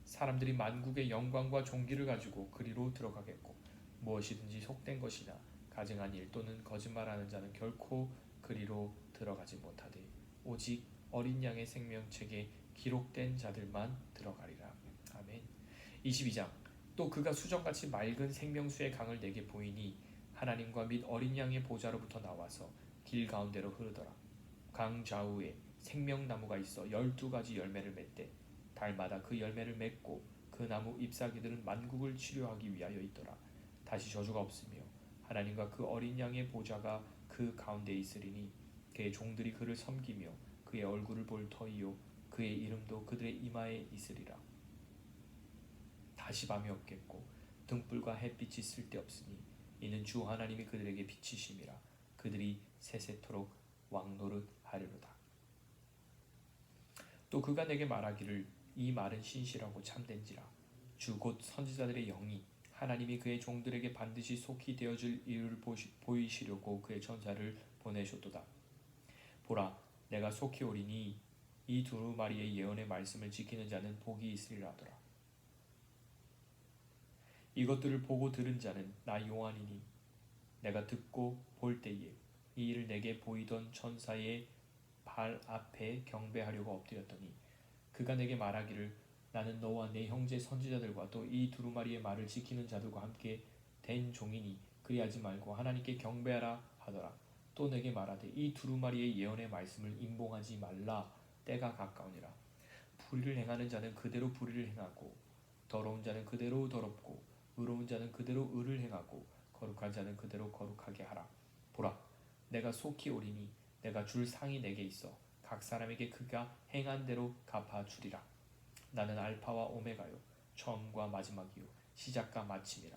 사람들이 만국의 영광과 존귀를 가지고 그리로 들어가겠고 무엇이든지 속된 것이나 가증한 일 또는 거짓말하는 자는 결코 그리로 들어가지 못하되 오직 어린 양의 생명책에 기록된 자들만 들어가리라. 아멘. 22장. 또 그가 수정같이 맑은 생명수의 강을 내게 보이니 하나님과 및 어린 양의 보좌로부터 나와서 길 가운데로 흐르더라. 강 좌우에 생명나무가 있어 12가지 열매를 맺되 달마다 그 열매를 맺고 그 나무 잎사귀들은 만국을 치료하기 위하여 있더라. 다시 저주가 없으며 하나님과 그 어린 양의 보좌가 그 가운데 있으리니 그의 종들이 그를 섬기며 그의 얼굴을 볼 터이요 그의 이름도 그들의 이마에 있으리라. 다시 밤이 없겠고 등불과 햇빛이 쓸데없으니 이는 주 하나님이 그들에게 빛이심이라. 그들이 세세토록 왕노릇하리로다. 또 그가 내게 말하기를 이 말은 신실하고 참된지라. 주 곧 선지자들의 영이 하나님이 그의 종들에게 반드시 속히 되어줄 일을 보이시려고 그의 천사를 보내셨도다. 보라, 내가 속히 오리니 이 두루마리의 예언의 말씀을 지키는 자는 복이 있으리라 하더라. 이것들을 보고 들은 자는 나 요한이니 내가 듣고 볼 때에 이 일을 내게 보이던 천사의 발 앞에 경배하려고 엎드렸더니 그가 내게 말하기를 나는 너와 내 형제 선지자들과 또 이 두루마리의 말을 지키는 자들과 함께 된 종이니 그리하지 말고 하나님께 경배하라 하더라. 또 내게 말하되 이 두루마리의 예언의 말씀을 임봉하지 말라. 때가 가까우니라. 불의를 행하는 자는 그대로 불의를 행하고 더러운 자는 그대로 더럽고 의로운 자는 그대로 의를 행하고 거룩한 자는 그대로 거룩하게 하라. 보라, 내가 속히 오리니 내가 줄 상이 내게 있어 각 사람에게 그가 행한 대로 갚아주리라. 나는 알파와 오메가요 처음과 마지막이요 시작과 마침이라.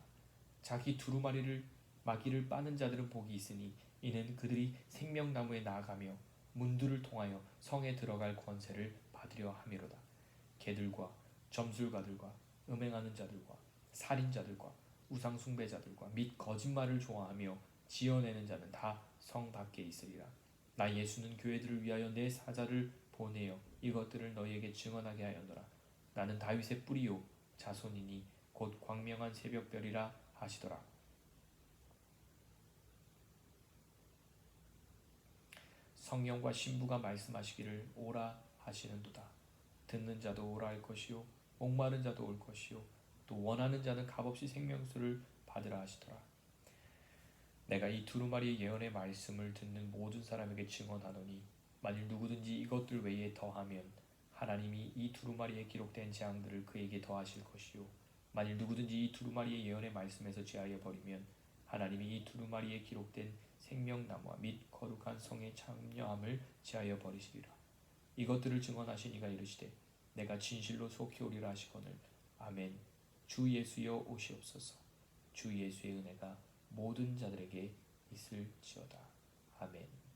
자기 두루마리를 마귀를 빠는 자들은 복이 있으니 이는 그들이 생명나무에 나아가며 문들을 통하여 성에 들어갈 권세를 받으려 함이로다. 개들과 점술가들과 음행하는 자들과 살인자들과 우상숭배자들과 및 거짓말을 좋아하며 지어내는 자는 다 성 밖에 있으리라. 나 예수는 교회들을 위하여 내 사자를 보내어 이것들을 너희에게 증언하게 하였노라. 나는 다윗의 뿌리요 자손이니 곧 광명한 새벽별이라 하시더라. 성령과 신부가 말씀하시기를 오라 하시는도다. 듣는 자도 오라 할 것이요 목마른 자도 올 것이요 또 원하는 자는 값없이 생명수를 받으라 하시더라. 내가 이 두루마리의 예언의 말씀을 듣는 모든 사람에게 증언하노니 만일 누구든지 이것들 외에 더하면 하나님이 이 두루마리에 기록된 재앙들을 그에게 더하실 것이요 만일 누구든지 이 두루마리의 예언의 말씀에서 제하여 버리면 하나님이 이 두루마리에 기록된 생명나무와 및 거룩한 성의 참여함을 제하여 버리시리라. 이것들을 증언하신 이가 이르시되 내가 진실로 속히 오리라 하시거늘 아멘. 주 예수여 오시옵소서. 주 예수의 은혜가 모든 자들에게 있을지어다. 아멘.